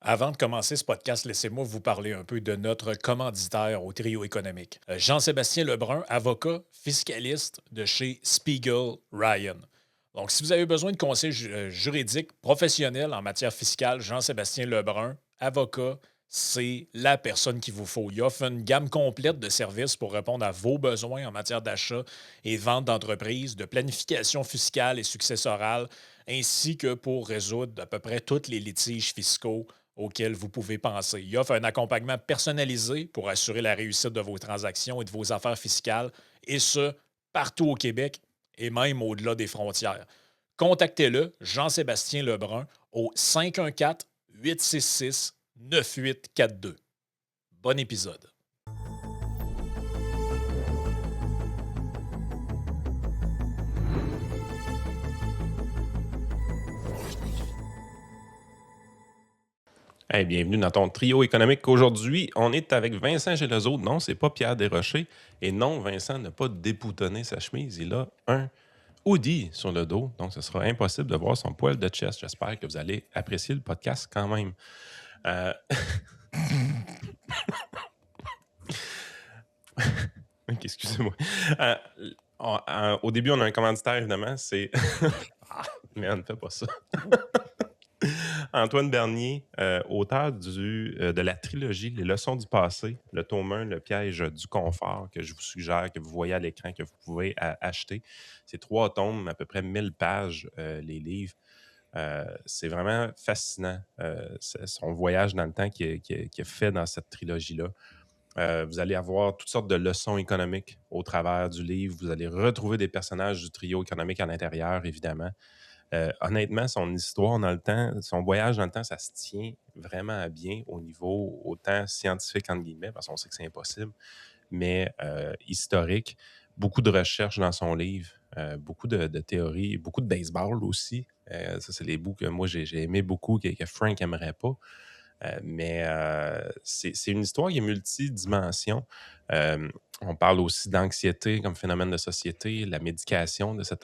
Avant de commencer ce podcast, laissez-moi vous parler un peu de notre commanditaire au trio économique. Jean-Sébastien Lebrun, avocat fiscaliste de chez Spiegel Ryan. Donc, si vous avez besoin de conseils juridiques professionnels en matière fiscale, Jean-Sébastien Lebrun, avocat, c'est la personne qu'il vous faut. Il offre une gamme complète de services pour répondre à vos besoins en matière d'achat et vente d'entreprise, de planification fiscale et successorale, ainsi que pour résoudre à peu près tous les litiges fiscaux auxquels vous pouvez penser. Il offre un accompagnement personnalisé pour assurer la réussite de vos transactions et de vos affaires fiscales, et ce, partout au Québec et même au-delà des frontières. Contactez-le, Jean-Sébastien Lebrun, au 514-866-9842. Bon épisode. Hey, bienvenue dans ton trio économique. Aujourd'hui, on est avec Vincent Gelozo. Non, c'est pas Pierre Desrochers. Et non, Vincent n'a pas déboutonné sa chemise. Il a un hoodie sur le dos. Donc, ce sera impossible de voir son poil de chest. J'espère que vous allez apprécier le podcast quand même. Euh, Ok, excusez-moi. Euh, Au début, on a un commanditaire, évidemment. C'est. Ah, merde, fais pas ça. Antoine Bernier, auteur de la trilogie Les leçons du passé, le tome 1, Le piège du confort, que je vous suggère, que vous voyez à l'écran, que vous pouvez acheter. C'est 3 tomes, à peu près 1000 pages, les livres. C'est vraiment fascinant, son voyage dans le temps qu'il a fait dans cette trilogie-là. Vous allez avoir toutes sortes de leçons économiques au travers du livre. Vous allez retrouver des personnages du trio économique à l'intérieur, évidemment. Honnêtement, son histoire dans le temps, son voyage dans le temps, ça se tient vraiment bien au niveau autant scientifique, entre guillemets, parce qu'on sait que c'est impossible, mais historique. Beaucoup de recherches dans son livre, beaucoup de théories, beaucoup de baseball aussi. Ça, c'est les bouts que moi, j'ai aimé beaucoup, que Frank n'aimerait pas. Mais c'est une histoire qui est multidimension. On parle aussi d'anxiété comme phénomène de société, la médication de cette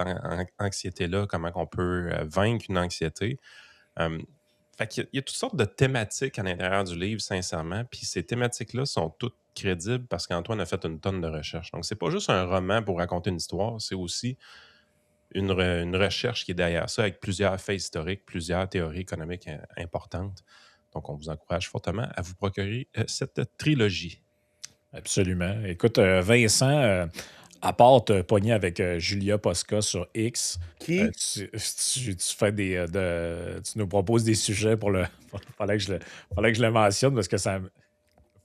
anxiété-là, comment on peut vaincre une anxiété. Euh, il y a toutes sortes de thématiques à l'intérieur du livre, sincèrement. Puis ces thématiques-là sont toutes crédibles parce qu'Antoine a fait une tonne de recherches. Donc, c'est pas juste un roman pour raconter une histoire, c'est aussi une recherche qui est derrière ça avec plusieurs faits historiques, plusieurs théories économiques importantes. Donc, on vous encourage fortement à vous procurer cette trilogie. Absolument. Écoute, Vincent, à part te pogner avec Julia Posca sur X, Qui? tu fais tu nous proposes des sujets pour le. Fallait que je le mentionne parce que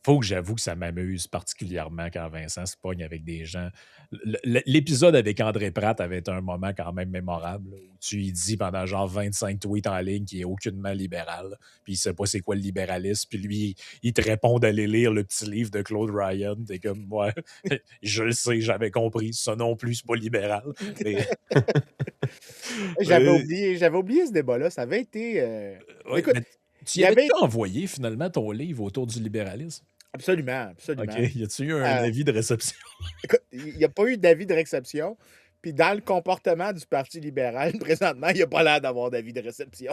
faut que j'avoue que ça m'amuse particulièrement quand Vincent se pogne avec des gens. L'épisode avec André Pratt avait été un moment quand même mémorable, là, où tu lui dis pendant genre 25 tweets en ligne qu'il est aucunement libéral, puis il sait pas c'est quoi le libéralisme, puis lui, il te répond d'aller lire le petit livre de Claude Ryan. T'es comme, ouais, je le sais, j'avais compris, ça non plus, c'est pas libéral. Mais, J'avais euh, oublié, j'avais oublié ce débat-là. Ça avait été. ouais, Écoute, mais tu il y y avais-tu avait. envoyé finalement ton livre autour du libéralisme? Absolument, OK. absolument. Y a-tu eu un Euh, avis de réception? Écoute, il n'y a pas eu d'avis de réception. Puis dans le comportement du Parti libéral, présentement, il n'y a pas l'air d'avoir d'avis de réception.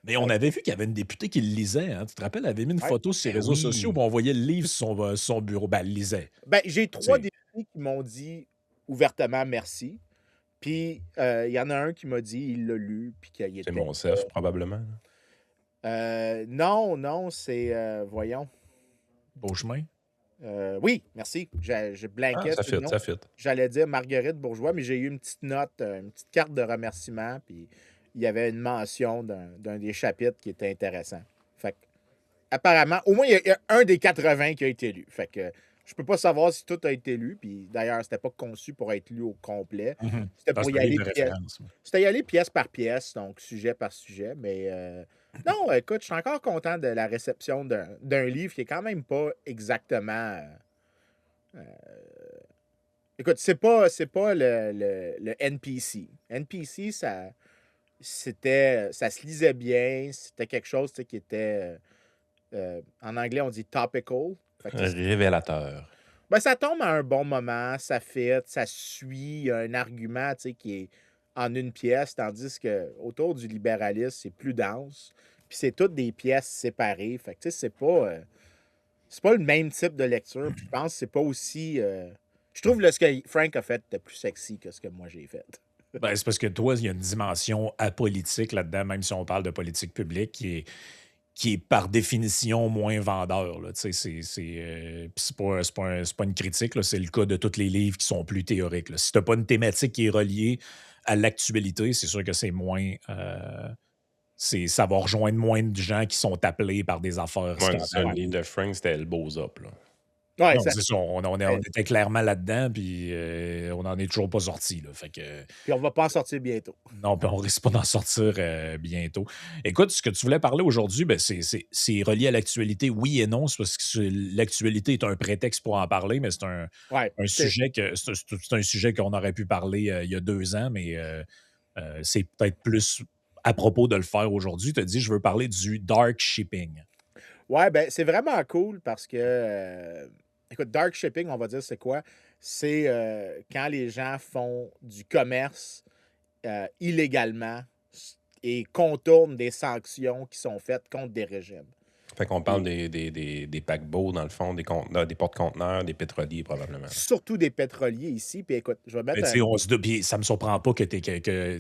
Mais on Fait avait vu qu'il y avait une députée qui le lisait, hein. Tu te rappelles, elle avait mis une ouais. photo sur ses Ben réseaux sociaux, oui, puis on voyait le livre sur son bureau. Ben, elle le lisait. Ben, j'ai Tu 3 sais, députés qui m'ont dit ouvertement merci. Puis il y en a un qui m'a dit il l'a lu, puis qu'il c'est était. mon chef, probablement. Non, non, c'est. Voyons. Beauchemin. Oui, merci. Je Ah, blanquais ça sur le fit, nom. ça fit. J'allais dire Marguerite Bourgeois, mais j'ai eu une petite note, une petite carte de remerciement, puis il y avait une mention d'un des chapitres qui était intéressant. Fait que, apparemment, au moins, il y a un des 80 qui a été lu. Fait que je peux pas savoir si tout a été lu, puis d'ailleurs, c'était pas conçu pour être lu au complet. Mhm. C'était Ah, pour c'est y un livre aller de pièce. référence. Ouais. C'était y aller pièce par pièce, donc sujet par sujet, mais non, écoute, je suis encore content de la réception d'un livre qui est quand même pas exactement. Écoute, c'est pas le NPC. NPC, ça se lisait bien. C'était quelque chose, tu sais, qui était, en anglais, on dit topical. Fait que Révélateur. ben, ça tombe à un bon moment, ça fit, ça suit un argument, tu sais, qui est en une pièce, tandis que autour du libéralisme, c'est plus dense. puis c'est toutes des pièces séparées. Fait que, tu sais, c'est pas le même type de lecture. Puis je pense que c'est pas aussi. Je trouve ce que Frank a fait de plus sexy que ce que moi j'ai fait. Ben, c'est parce que toi, il y a une dimension apolitique là-dedans, même si on parle de politique publique, qui est par définition moins vendeur. Là. Tu sais, puis c'est pas une critique, là, c'est le cas de tous les livres qui sont plus théoriques. Là. Si tu n'as pas une thématique qui est reliée à l'actualité, c'est sûr que c'est moins. Ça va rejoindre moins de gens qui sont appelés par des affaires Ouais, c'est ça. Le scandaleuses. livre de Frank, c'était Elbows Up. Là. Ouais, Non, c'est ça. On était clairement là-dedans, puis on n'en est toujours pas sorti. Là. Fait que, puis on va pas en sortir bientôt. non, puis on risque pas d'en sortir bientôt. Écoute, ce que tu voulais parler aujourd'hui, ben, c'est relié à l'actualité, oui et non. C'est parce que l'actualité est un prétexte pour en parler, mais c'est Ouais, un sujet c'est un sujet qu'on aurait pu parler il y a 2 ans, mais c'est peut-être plus à propos de le faire aujourd'hui. Tu as dit, je veux parler du dark shipping. ouais, ben c'est vraiment cool parce que, écoute, dark shipping, on va dire, c'est quoi? C'est quand les gens font du commerce illégalement et contournent des sanctions qui sont faites contre des régimes. Fait qu'on parle des paquebots, dans le fond, des porte-conteneurs, des pétroliers, probablement. Surtout des pétroliers ici. Puis écoute, je vais Mais mettre tu sais, puis ça me surprend pas que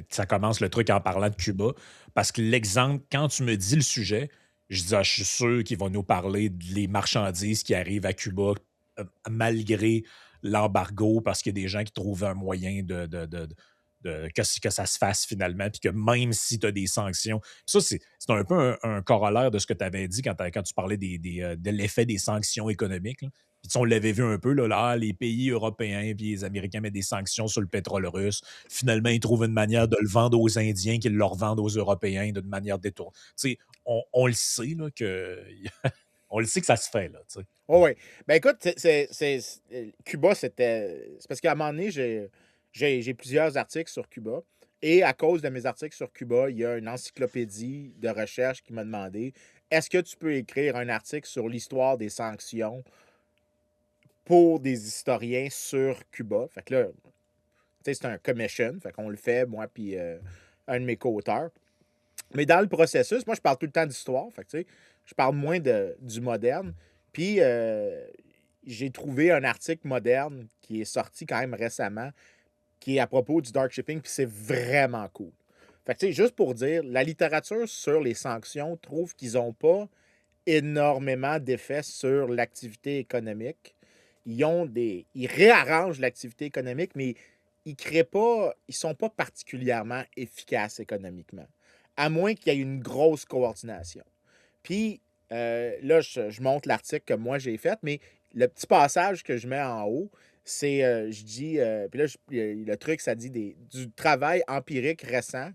ça commence le truc en parlant de Cuba, parce que l'exemple, quand tu me dis le sujet, je dis, ah, je suis sûr qu'il va nous parler des marchandises qui arrivent à Cuba malgré l'embargo, parce qu'il y a des gens qui trouvent un moyen que ça se fasse finalement, puis que même si tu as des sanctions, ça, c'est un peu un corollaire de ce que tu avais dit quand tu parlais de l'effet des sanctions économiques. Là. Puis, tu sais, on l'avait vu un peu, là, les pays européens puis les Américains mettent des sanctions sur le pétrole russe. Finalement, ils trouvent une manière de le vendre aux Indiens qu'ils le revendent aux Européens d'une manière détournée. Tu sais, on le sait, là, on le sait que ça se fait, là, tu sais. Oh oui. Ben écoute, Cuba, c'est parce qu'à un moment donné, j'ai plusieurs articles sur Cuba. Et à cause de mes articles sur Cuba, il y a une encyclopédie de recherche qui m'a demandé est-ce que tu peux écrire un article sur l'histoire des sanctions pour des historiens sur Cuba? Fait que là, tu sais, c'est un commission. Fait qu'on le fait, moi, puis un de mes co-auteurs. Mais dans le processus, moi, je parle tout le temps d'histoire. Fait que, tu sais, je parle moins du moderne. Puis, j'ai trouvé un article moderne qui est sorti quand même récemment, qui est à propos du dark shipping, puis c'est vraiment cool. Fait que, tu sais, juste pour dire, la littérature sur les sanctions trouve qu'ils n'ont pas énormément d'effets sur l'activité économique. Ils réarrangent l'activité économique, mais ils sont pas particulièrement efficaces économiquement, à moins qu'il y ait une grosse coordination. Puis là, je montre l'article que moi j'ai fait, mais le petit passage que je mets en haut, c'est, je dis, puis là, le truc, ça dit du travail empirique récent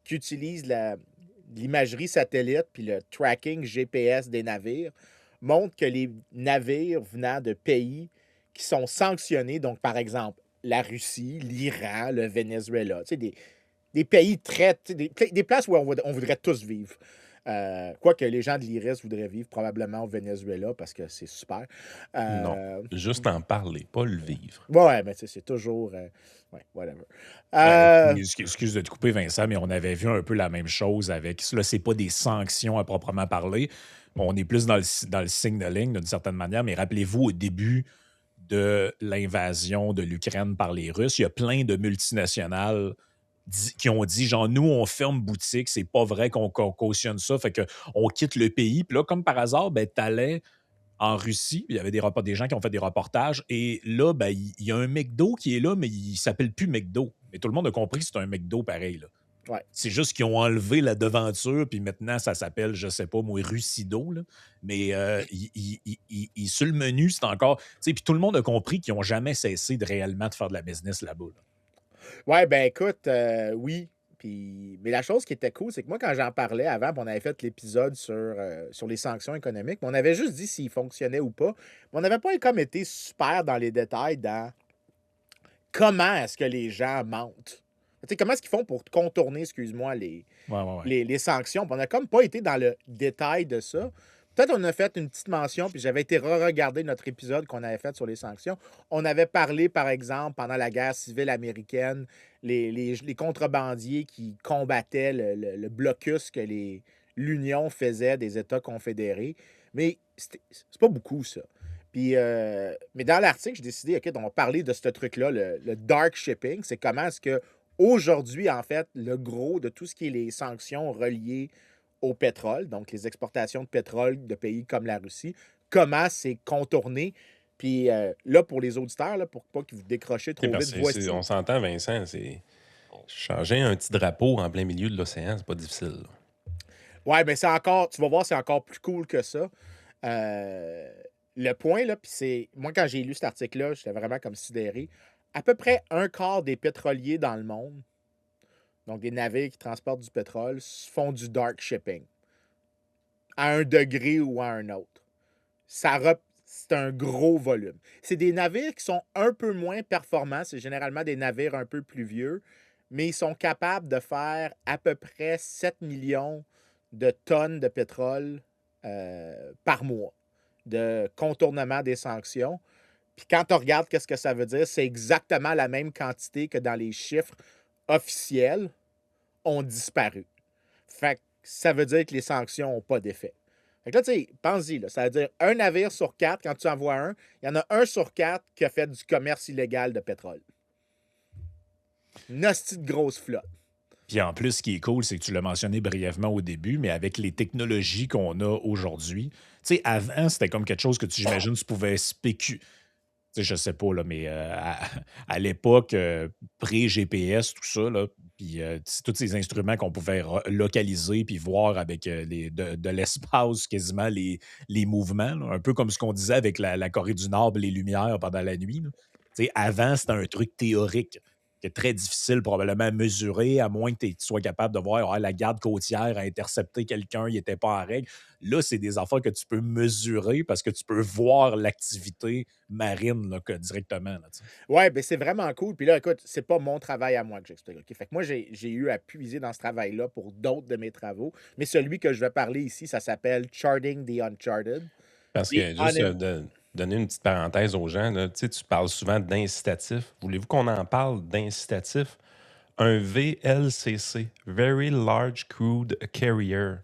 qui utilise l'imagerie satellite puis le tracking GPS des navires, montre que les navires venant de pays qui sont sanctionnés, donc par exemple la Russie, l'Iran, le Venezuela, tu sais, des pays très, tu sais, des places où on voudrait tous vivre. Quoique les gens de l'IRIS voudraient vivre probablement au Venezuela parce que c'est super. Non, juste en parler, pas le vivre. Ouais, mais tu sais, c'est toujours. Ouais, whatever. Excuse de te couper, Vincent, mais on avait vu un peu la même chose avec. Là, c'est pas des sanctions à proprement parler. On est plus dans le signe de ligne d'une certaine manière, mais rappelez-vous, au début de l'invasion de l'Ukraine par les Russes, il y a plein de multinationales qui ont dit, genre, nous, on ferme boutique, c'est pas vrai qu'on cautionne ça, fait qu'on quitte le pays. Puis là, comme par hasard, ben, t'allais en Russie, il y avait des gens qui ont fait des reportages, et là, ben, il y a un McDo qui est là, mais il s'appelle plus McDo. Mais tout le monde a compris que c'est un McDo pareil, là. Ouais. C'est juste qu'ils ont enlevé la devanture, puis maintenant, ça s'appelle, je sais pas, moi, Russido, là. Mais sur le menu, c'est encore... Tu sais, puis tout le monde a compris qu'ils n'ont jamais cessé de réellement de faire de la business là-bas, là. Ouais, ben écoute, oui. Mais la chose qui était cool, c'est que moi, quand j'en parlais avant, on avait fait l'épisode sur les sanctions économiques, on avait juste dit s'ils fonctionnaient ou pas. Mais on n'avait pas comme été super dans les détails dans comment est-ce que les gens mentent. Tu sais, comment est-ce qu'ils font pour contourner, excuse-moi, les sanctions. Puis on n'a comme pas été dans le détail de ça. Peut-être on a fait une petite mention, puis j'avais été re-regarder notre épisode qu'on avait fait sur les sanctions. On avait parlé, par exemple, pendant la guerre civile américaine, les contrebandiers qui combattaient le blocus que les l'Union faisait des États confédérés. Mais c'est pas beaucoup, ça. Puis, mais dans l'article, j'ai décidé, OK, on va parler de ce truc-là, le dark shipping. C'est comment est-ce que aujourd'hui, en fait, le gros de tout ce qui est les sanctions reliées au pétrole, donc les exportations de pétrole de pays comme la Russie, comment c'est contourné. Puis là, pour les auditeurs, là, pour pas qu'ils vous décrochez trop vite, voici. On s'entend, Vincent, c'est changer un petit drapeau en plein milieu de l'océan, c'est pas difficile. Là. Ouais, mais c'est encore, tu vas voir, c'est encore plus cool que ça. Le point, là, puis c'est. Moi, quand j'ai lu cet article-là, j'étais vraiment comme sidéré. À peu près un quart des pétroliers dans le monde, donc des navires qui transportent du pétrole, font du dark shipping. À un degré ou à un autre. C'est un gros volume. C'est des navires qui sont un peu moins performants. C'est généralement des navires un peu plus vieux, mais ils sont capables de faire à peu près 7 millions de tonnes de pétrole par mois de contournement des sanctions. Puis quand on regarde qu'est-ce que ça veut dire, c'est exactement la même quantité que dans les chiffres officiels ont disparu. Fait que ça veut dire que les sanctions n'ont pas d'effet. Fait que là, tu sais, pense-y, là, ça veut dire un navire sur 4, quand tu envoies un, il y en a un sur 4 qui a fait du commerce illégal de pétrole. Une hostie de grosse flotte. Puis en plus, ce qui est cool, c'est que tu l'as mentionné brièvement au début, mais avec les technologies qu'on a aujourd'hui, tu sais, avant, c'était comme quelque chose que j'imagine, tu pouvais spéculer. Tu sais, je sais pas, là, mais à l'époque, pré-GPS, tout ça, là, puis tous ces instruments qu'on pouvait localiser puis voir avec de l'espace quasiment les mouvements, là, un peu comme ce qu'on disait avec la Corée du Nord, les lumières pendant la nuit. Là. Tu sais, avant, c'était un truc théorique qui est très difficile probablement à mesurer, à moins que tu sois capable de voir la garde côtière a intercepté quelqu'un, il n'était pas en règle. Là, c'est des affaires que tu peux mesurer parce que tu peux voir l'activité marine là, directement. Là, ouais, ben c'est vraiment cool. Puis là, écoute, c'est pas mon travail à moi que j'explique. Okay? Fait que moi, j'ai eu à puiser dans ce travail-là pour d'autres de mes travaux. Mais celui que je vais parler ici, ça s'appelle Charting the Uncharted. Parce que, juste de donner une petite parenthèse aux gens, là, tu parles souvent d'incitatif. Voulez-vous qu'on en parle d'incitatif? Un VLCC, Very Large Crude Carrier,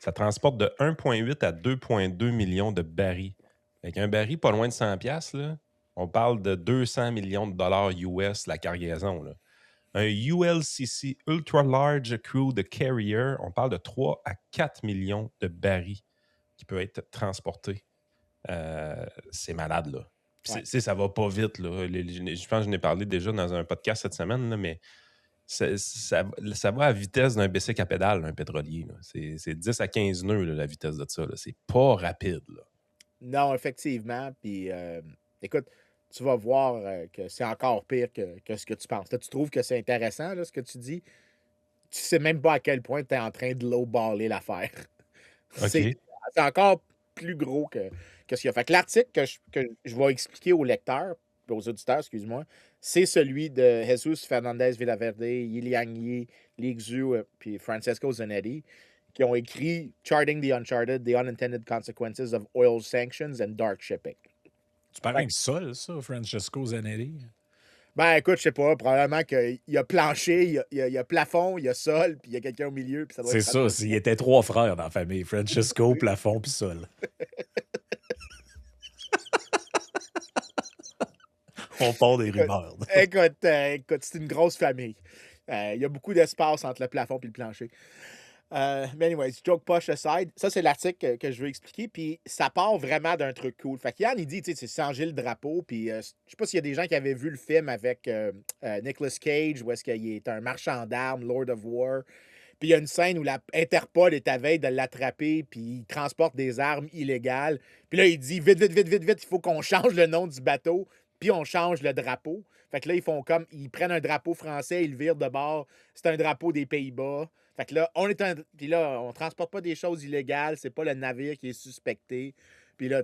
ça transporte de 1,8 à 2,2 millions de barils. Avec un baril pas loin de 100 $, là, on parle de 200 millions de dollars US la cargaison. Là. Un ULCC, Ultra Large Crude Carrier, on parle de 3 à 4 millions de barils qui peuvent être transportés. C'est malade, là. Ouais. Ça va pas vite, là. Je pense que je n'ai parlé déjà dans un podcast cette semaine, là, mais ça va à vitesse d'un bicycle à pédale, un pétrolier. C'est 10 à 15 nœuds, là, la vitesse de ça. C'est pas rapide. Là. Non, effectivement. Puis, écoute, tu vas voir que c'est encore pire que ce que tu penses. Là, tu trouves que c'est intéressant, là, ce que tu dis. Tu sais même pas à quel point tu es en train de low-baller l'affaire. OK. C'est encore plus gros que ce qu'il y a. Fait que l'article que je vais expliquer aux lecteurs, aux auditeurs, excuse-moi, c'est celui de Jesus Fernandez Villaverde, Yiliang Yi, Li Xu puis Francesco Zanetti, qui ont écrit Charting the Uncharted, The Unintended Consequences of Oil Sanctions and Dark Shipping. Tu parles un sol, ça, Francesco Zanetti? Ben, écoute, je sais pas, probablement qu'il y a plancher, il y a plafond, il y a sol, puis il y a quelqu'un au milieu. Puis ça doit C'est être ça, il y était 3 frères dans la famille, Francesco, plafond puis sol. On part des rumeurs. Écoute, c'est une grosse famille. Il y a beaucoup d'espace entre le plafond et le plancher. Mais anyways, joke push aside, ça c'est l'article que je veux expliquer, puis ça part vraiment d'un truc cool. Fait qu'Yann, il dit, tu sais, c'est changer le drapeau, puis je sais pas s'il y a des gens qui avaient vu le film avec Nicolas Cage, où est-ce qu'il est un marchand d'armes, Lord of War, puis il y a une scène où la Interpol est à veille de l'attraper, puis il transporte des armes illégales, puis là, il dit, vite, vite, vite, vite, vite, il faut qu'on change le nom du bateau, puis on change le drapeau. Fait que là, ils prennent un drapeau français, ils le virent de bord, c'est un drapeau des Pays-Bas. Fait que là, puis là, on transporte pas des choses illégales, c'est pas le navire qui est suspecté. Puis là,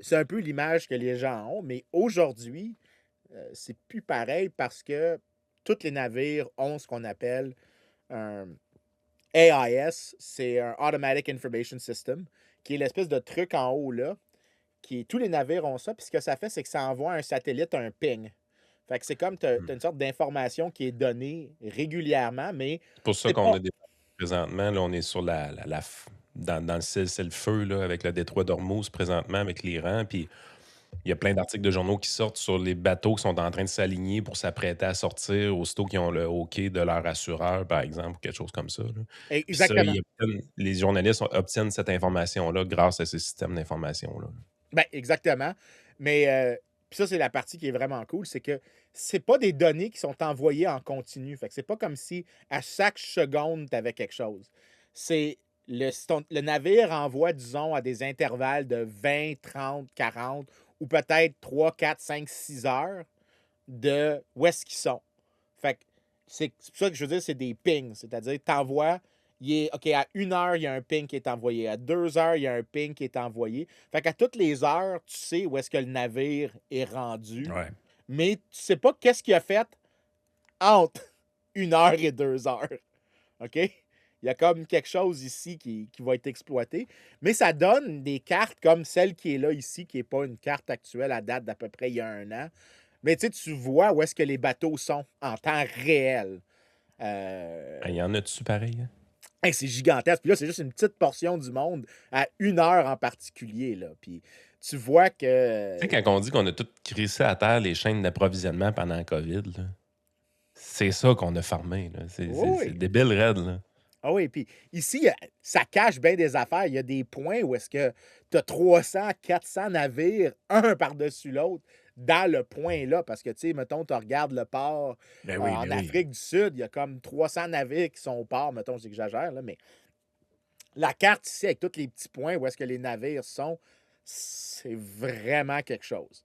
c'est un peu l'image que les gens ont, mais aujourd'hui, c'est plus pareil parce que tous les navires ont ce qu'on appelle un AIS, c'est un Automatic Information System, qui est l'espèce de truc en haut là, tous les navires ont ça, puis ce que ça fait, c'est que ça envoie un satellite un ping. Fait que c'est comme tu as une sorte d'information qui est donnée régulièrement, mais C'est pour ça qu'on a des présentement, là, on est sur dans le cessez-le-feu là, avec le détroit d'Ormuz présentement, avec l'Iran. Puis il y a plein d'articles de journaux qui sortent sur les bateaux qui sont en train de s'aligner pour s'apprêter à sortir aussitôt qu'ils ont le OK de leur assureur, par exemple, ou quelque chose comme ça. Là. Puis ça, Exactement. les journalistes obtiennent cette information-là grâce à ces systèmes d'information-là. Ben, exactement. Mais puis ça, c'est la partie qui est vraiment cool, c'est que c'est pas des données qui sont envoyées en continu. Fait que c'est pas comme si à chaque seconde, tu avais quelque chose. C'est le navire envoie, disons, à des intervalles de 20, 30, 40 ou peut-être 3, 4, 5, 6 heures de où est-ce qu'ils sont. Fait que c'est pour ça que je veux dire, c'est des pings. C'est-à-dire, t'envoies, OK, à 1 heure, il y a un ping qui est envoyé. À 2 heures, il y a un ping qui est envoyé. Fait qu'à toutes les heures, tu sais où est-ce que le navire est rendu. Ouais. Mais tu sais pas qu'est-ce qu'il a fait entre 1 heure et 2 heures. OK? Il y a comme quelque chose ici qui va être exploité. Mais ça donne des cartes comme celle qui est là ici, qui n'est pas une carte actuelle à date d'à peu près il y a 1 an. Mais tu vois où est-ce que les bateaux sont en temps réel. Il y en a dessus pareil. Hein? Hey, c'est gigantesque. Puis là, c'est juste une petite portion du monde à 1 heure en particulier. Là. Puis tu vois que. Tu sais, quand on dit qu'on a tout crissé à terre les chaînes d'approvisionnement pendant la COVID, là, c'est ça qu'on a farmé. Là. C'est Oui. débile raide. Là. Ah oui, puis ici, ça cache bien des affaires. Il y a des points où est-ce que tu as 300, 400 navires, un par-dessus l'autre, dans le point-là. Parce que, tu sais, mettons, tu regardes le port Ben oui, en ben oui. Afrique du Sud, il y a comme 300 navires qui sont au port. Mettons, j'exagère, là, mais la carte ici, avec tous les petits points où est-ce que les navires sont, c'est vraiment quelque chose.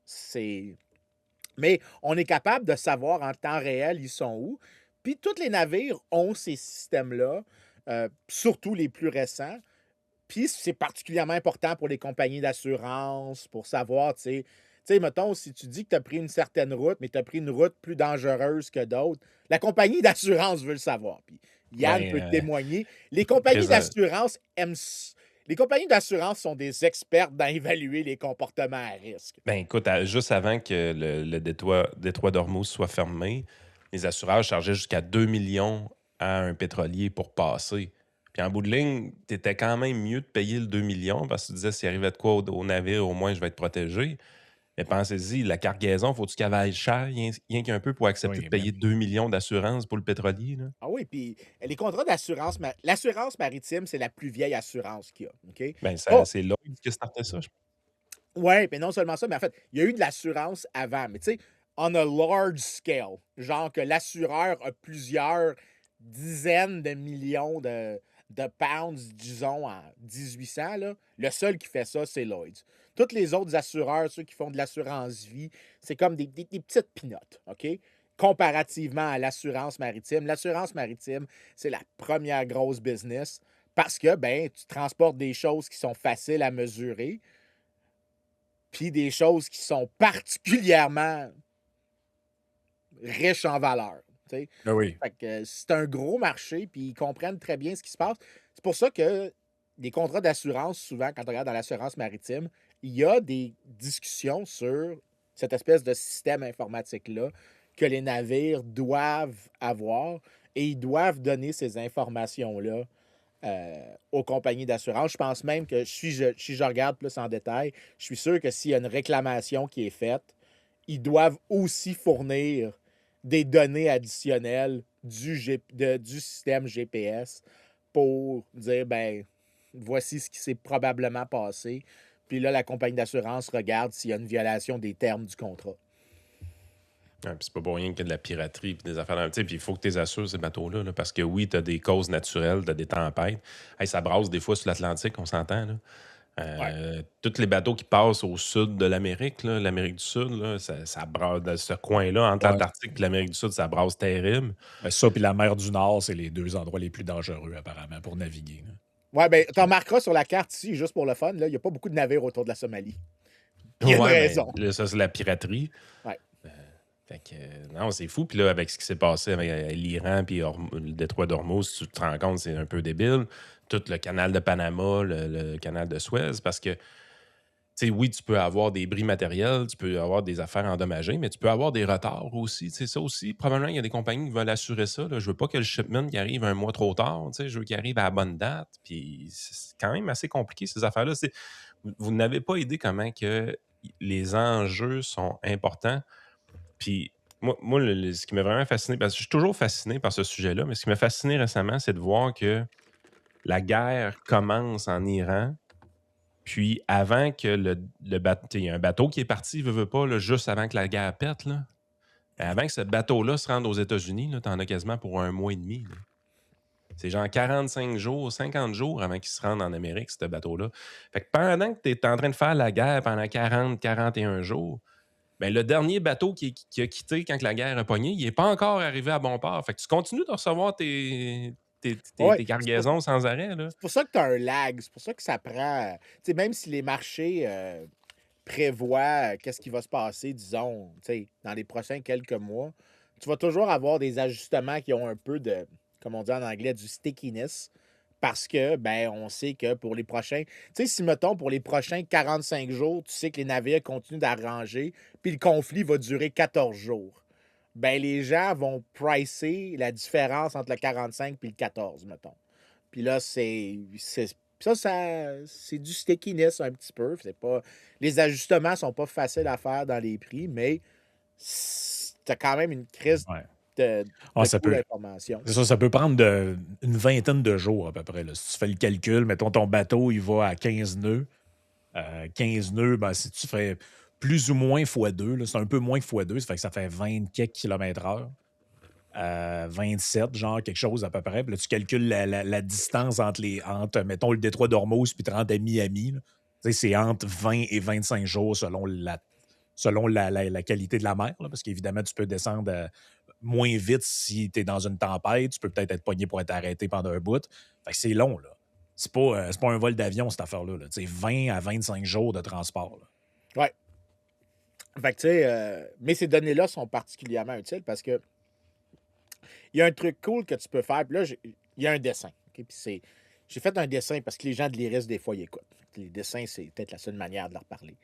Mais on est capable de savoir en temps réel, ils sont où. Puis tous les navires ont ces systèmes-là, surtout les plus récents. Puis c'est particulièrement important pour les compagnies d'assurance, pour savoir, tu sais, mettons, si tu dis que tu as pris une certaine route, mais tu as pris une route plus dangereuse que d'autres, la compagnie d'assurance veut le savoir. Puis Yann peut Ben, témoigner. Les compagnies présent- d'assurance aiment. Les compagnies d'assurance sont des expertes dans évaluer les comportements à risque. Ben écoute, juste avant que le détroit d'Ormuz soit fermé, les assureurs chargeaient jusqu'à 2 millions à un pétrolier pour passer. Puis en bout de ligne, tu étais quand même mieux de payer le 2 millions parce que tu disais s'il arrivait de quoi au navire, au moins je vais être protégé. Mais pensez-y, la cargaison, faut-tu qu'elle vaille cher, rien qu'un peu pour accepter Oui, de ben payer oui. 2 millions d'assurance pour le pétrolier? Là? Ah oui, puis les contrats d'assurance, l'assurance maritime, c'est la plus vieille assurance qu'il y a. OK? Ben, Oh, c'est Lloyd qui a starté ça, je pense. ouais, mais non seulement ça, mais en fait, il y a eu de l'assurance avant. Mais tu sais, on a large scale, genre que l'assureur a plusieurs dizaines de millions de pounds, disons, en 1800, là. Le seul qui fait ça, c'est Lloyd's. Tous les autres assureurs, ceux qui font de l'assurance vie, c'est comme des petites pinottes, OK? Comparativement à l'assurance maritime. L'assurance maritime, c'est la première grosse business parce que, ben, tu transportes des choses qui sont faciles à mesurer, puis des choses qui sont particulièrement riches en valeur. Tu sais. Ben oui. Fait que c'est un gros marché, puis ils comprennent très bien ce qui se passe. C'est pour ça que les contrats d'assurance, souvent, quand on regarde dans l'assurance maritime, il y a des discussions sur cette espèce de système informatique-là que les navires doivent avoir et ils doivent donner ces informations-là aux compagnies d'assurance. Je pense même que si je regarde plus en détail, je suis sûr que s'il y a une réclamation qui est faite, ils doivent aussi fournir des données additionnelles du système GPS pour dire, ben, voici ce qui s'est probablement passé. Puis là, la compagnie d'assurance regarde s'il y a une violation des termes du contrat. Ouais, puis c'est pas pour rien qu'il y a de la piraterie puis des affaires dans puis il faut que tu les assures, ces bateaux-là, là, parce que oui, tu as des causes naturelles, tu as des tempêtes. Hey, ça brasse des fois sur l'Atlantique, on s'entend. Là. Ouais. Tous les bateaux qui passent au sud de l'Amérique, là, l'Amérique du Sud, là, ça brasse dans ce coin-là, entre Ouais. l'Antarctique et l'Amérique du Sud, ça brasse terrible. Ben, ça, puis la mer du Nord, c'est les deux endroits les plus dangereux, apparemment, pour naviguer. Là. Ouais, ben, tu remarqueras sur la carte ici, juste pour le fun, là, il n'y a pas beaucoup de navires autour de la Somalie. Il y a une Ouais, raison. là, ça, c'est la piraterie. Ouais. Fait que, non, c'est fou. Puis là, avec ce qui s'est passé avec l'Iran puis le détroit d'Ormuz, tu te rends compte, c'est un peu débile. Tout le canal de Panama, le canal de Suez, parce que sais, oui, tu peux avoir des bris matériels, tu peux avoir des affaires endommagées, mais tu peux avoir des retards aussi. Tu sais, ça aussi, probablement, il y a des compagnies qui veulent assurer ça. Là. Je veux pas que le shipment qui arrive un mois trop tard. Tu sais, je veux qu'il arrive à la bonne date. Puis c'est quand même assez compliqué, ces affaires-là. Vous n'avez pas idée comment que les enjeux sont importants. Puis moi ce qui m'a vraiment fasciné, parce que je suis toujours fasciné par ce sujet-là, mais ce qui m'a fasciné récemment, c'est de voir que la guerre commence en Iran. Puis avant que le bateau, il y a un bateau qui est parti, veut pas, là, juste avant que la guerre pète, là. Mais avant que ce bateau-là se rende aux États-Unis, tu en as quasiment pour un mois et demi. Là. C'est genre 45 jours, 50 jours avant qu'il se rende en Amérique, ce bateau-là. Fait que pendant que tu es en train de faire la guerre pendant 40, 41 jours, ben, le dernier bateau qui a quitté quand la guerre a pogné, il n'est pas encore arrivé à bon port. Fait que tu continues de recevoir tes Ouais, cargaisons sans arrêt. Là. c'est pour ça que tu as un lag. C'est pour ça que ça prend. Tu sais, même si les marchés prévoient qu'est-ce qui va se passer, disons, tu sais, dans les prochains quelques mois, tu vas toujours avoir des ajustements qui ont un peu de, comme on dit en anglais, du stickiness. Parce que, ben, on sait que pour les prochains. Tu sais, si, mettons, pour les prochains 45 jours, tu sais que les navires continuent d'arranger, puis le conflit va durer 14 jours. Ben, les gens vont pricer la différence entre le 45 et le 14, mettons. Puis là, c'est du stickiness un petit peu. C'est pas, les ajustements sont pas faciles à faire dans les prix, mais tu as quand même une crise Ouais. de Ça coût peut, d'information. c'est ça peut prendre une vingtaine de jours à peu près. Là. Si tu fais le calcul, mettons ton bateau, il va à 15 nœuds. 15 nœuds, ben, si tu fais plus ou moins x2, c'est un peu moins que x2, ça fait que ça fait 20 quelques kilomètres-heure. 27, genre quelque chose à peu près. Puis là, tu calcules la distance entre, mettons, le détroit d'Ormuz puis te rendre à Miami. Là. Tu sais, c'est entre 20 et 25 jours selon la qualité de la mer. Là, parce qu'évidemment, tu peux descendre moins vite si tu es dans une tempête. Tu peux peut-être être pogné pour être arrêté pendant un bout. Fait que c'est long, là. C'est pas un vol d'avion, cette affaire-là. Là. Tu sais, 20 à 25 jours de transport. Là. Ouais. Fait que, tu sais, mais ces données-là sont particulièrement utiles parce que il y a un truc cool que tu peux faire. Puis là, il y a un dessin. Okay? Puis j'ai fait un dessin parce que les gens de l'IRIS, des fois, ils écoutent. Les dessins, c'est peut-être la seule manière de leur parler.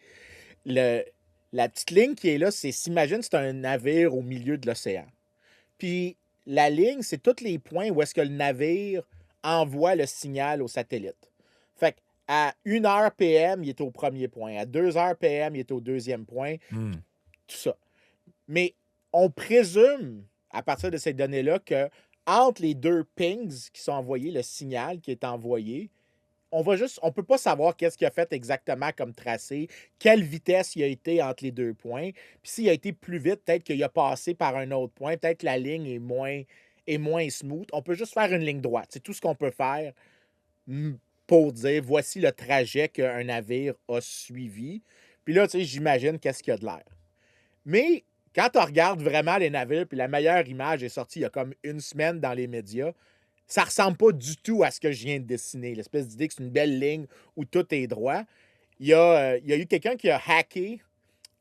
La petite ligne qui est là, s'imagine, c'est un navire au milieu de l'océan. Puis la ligne, c'est tous les points où est-ce que le navire envoie le signal au satellite. Fait qu'à 1h PM, il est au premier point. À 2h PM, il est au deuxième point. Tout ça. Mais on présume, à partir de ces données-là, que entre les deux pings qui sont envoyés, le signal qui est envoyé, on ne peut pas savoir qu'est-ce qu'il a fait exactement comme tracé, quelle vitesse il a été entre les deux points. Puis s'il a été plus vite, peut-être qu'il a passé par un autre point, peut-être que la ligne est moins smooth. On peut juste faire une ligne droite. C'est tout ce qu'on peut faire pour dire voici le trajet qu'un navire a suivi. Puis là, tu sais, j'imagine qu'est-ce qu'il y a de l'air. Mais quand on regarde vraiment les navires, puis la meilleure image est sortie il y a comme une semaine dans les médias, ça ressemble pas du tout à ce que je viens de dessiner. L'espèce d'idée que c'est une belle ligne où tout est droit. Il y a eu quelqu'un qui a hacké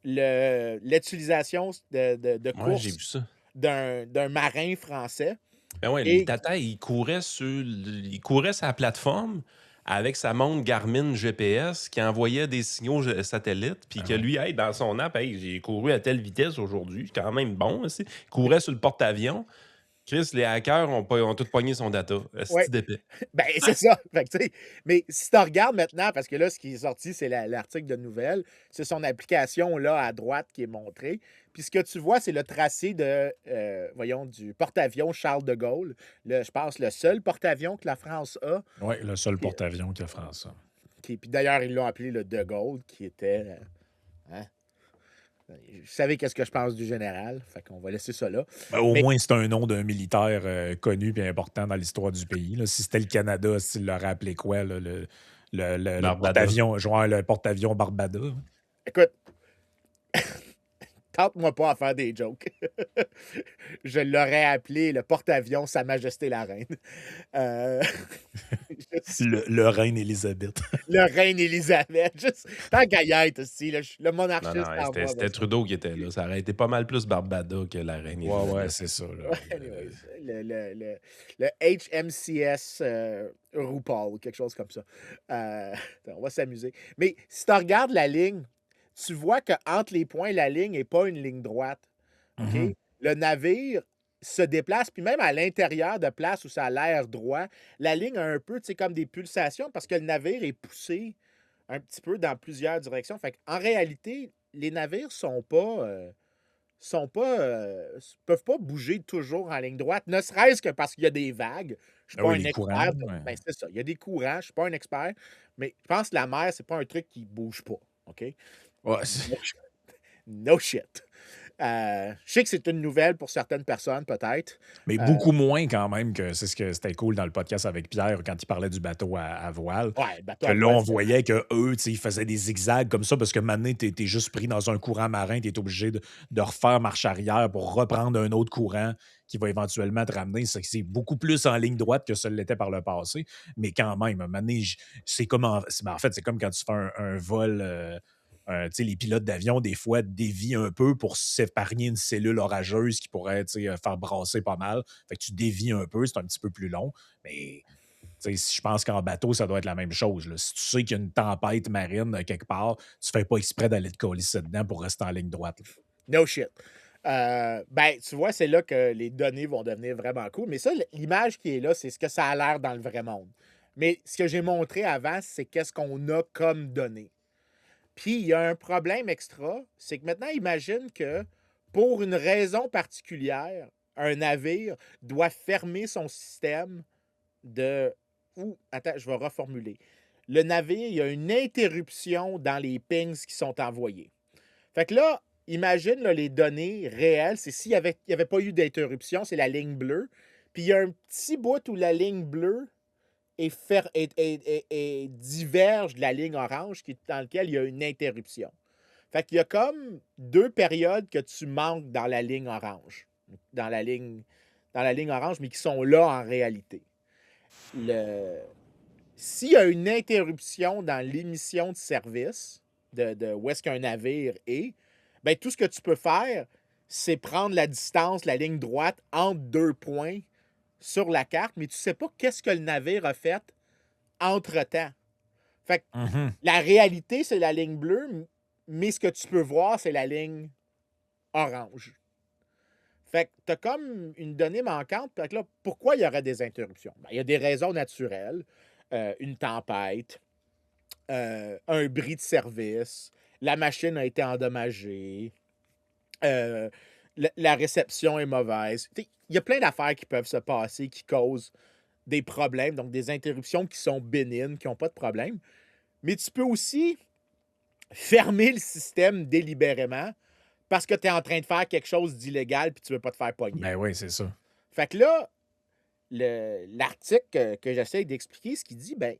l'utilisation de Ouais, course j'ai vu ça. d'un marin français. Ben ouais, Et- le Tata, il courait sur la plateforme avec sa montre Garmin GPS qui envoyait des signaux satellites, puis que lui, hey, dans son app, hey, j'ai couru à telle vitesse aujourd'hui, c'est quand même bon aussi. Il courait sur le porte-avions. Chris, les hackers ont tout pogné son data. Ouais. C'est d'épais. Ben, c'est ça. Fait que, tu sais, mais si tu regardes maintenant, parce que là, ce qui est sorti, c'est l'article de nouvelles, c'est son application là à droite qui est montrée. Puis ce que tu vois, c'est le tracé du porte-avions Charles de Gaulle. Je pense le seul porte-avions que la France a. Oui, le seul porte-avions que la France a. Puis d'ailleurs, ils l'ont appelé le de Gaulle, qui était. Vous savez qu'est-ce que je pense du général. Fait qu'on va laisser ça là. Ben, au moins, c'est un nom d'un militaire connu et important dans l'histoire du pays. Là. Si c'était le Canada, s'il l'aurait appelé quoi, là, le porte-avions, genre le porte-avions Barbada. Écoute, Tente-moi pas à faire des jokes. Je l'aurais appelé le porte-avions Sa Majesté la Reine. Euh, juste Le reine Élisabeth. le Reine Élisabeth. Juste, tant qu'à y être aussi, là, le Non, monarchiste non, en moi. c'était Trudeau qui était là. Ça aurait été pas mal plus Barbada que la reine Ouais, ouais, Elisabeth. c'est ça. Là. Anyways, le HMCS RuPaul, quelque chose comme ça. On va s'amuser. Mais si tu regardes la ligne, tu vois qu'entre les points, la ligne n'est pas une ligne droite. OK? Mhm. Le navire se déplace, puis même à l'intérieur de place où ça a l'air droit, la ligne a un peu, tu sais, comme des pulsations parce que le navire est poussé un petit peu dans plusieurs directions. Fait en réalité, les navires peuvent pas bouger toujours en ligne droite, ne serait-ce que parce qu'il y a des vagues. Je suis Ah pas oui, un les courants. expert Ouais. ben, c'est ça, il y a des courants, je suis pas un expert, mais je pense que la mer, c'est pas un truc qui bouge pas, OK? Ouais, No shit. No shit. Je sais que c'est une nouvelle pour certaines personnes, peut-être. mais Euh, beaucoup moins quand même que c'est ce que c'était cool dans le podcast avec Pierre quand il parlait du bateau à voile. ouais, le bateau Que à là, voile, on voyait que eux, ils faisaient des zigzags comme ça parce que maintenant, tu es juste pris dans un courant marin, tu es obligé de refaire marche arrière pour reprendre un autre courant qui va éventuellement te ramener. C'est beaucoup plus en ligne droite que ça l'était par le passé. Mais quand même, à un moment donné, c'est comme en fait, c'est comme quand tu fais un vol. Tu sais, les pilotes d'avion, des fois, dévient un peu pour s'épargner une cellule orageuse qui pourrait faire brasser pas mal. Fait que tu dévies un peu, c'est un petit peu plus long. Mais je pense qu'en bateau, ça doit être la même chose. Là. Si tu sais qu'il y a une tempête marine quelque part, tu fais pas exprès d'aller te colisser dedans pour rester en ligne droite. Là. no shit. Ben, tu vois, c'est là que les données vont devenir vraiment cool. Mais ça, l'image qui est là, c'est ce que ça a l'air dans le vrai monde. Mais ce que j'ai montré avant, c'est qu'est-ce qu'on a comme données. Puis, il y a un problème extra, c'est que maintenant, imagine que pour une raison particulière, un navire doit fermer son système de... Ou, attends, je vais reformuler. Le navire, il y a une interruption dans les pings qui sont envoyés. Fait que là, imagine là, les données réelles, c'est s'il n'y avait pas eu d'interruption, c'est la ligne bleue. Puis il y a un petit bout où la ligne bleue est diverge de la ligne orange dans laquelle il y a une interruption. Fait qu'il y a comme deux périodes que tu manques dans la ligne orange. Dans la ligne orange, mais qui sont là en réalité. S'il y a une interruption dans l'émission de service de où est-ce qu'un navire est, ben, tout ce que tu peux faire, c'est prendre la distance, la ligne droite entre deux points sur la carte, mais tu ne sais pas qu'est-ce que le navire a fait entre-temps. Fait que la réalité, c'est la ligne bleue, mais ce que tu peux voir, c'est la ligne orange. Fait que tu as comme une donnée manquante. Fait que là, pourquoi il y aurait des interruptions? Ben, il y a des raisons naturelles. Une tempête, un bris de service, la machine a été endommagée, la réception est mauvaise. Il y a plein d'affaires qui peuvent se passer qui causent des problèmes, donc des interruptions qui sont bénignes, qui n'ont pas de problème. Mais tu peux aussi fermer le système délibérément parce que tu es en train de faire quelque chose d'illégal puis tu ne veux pas te faire pogner. Ben oui, c'est ça. Fait que là, l'article que j'essaie d'expliquer, ce qu'il dit, ben,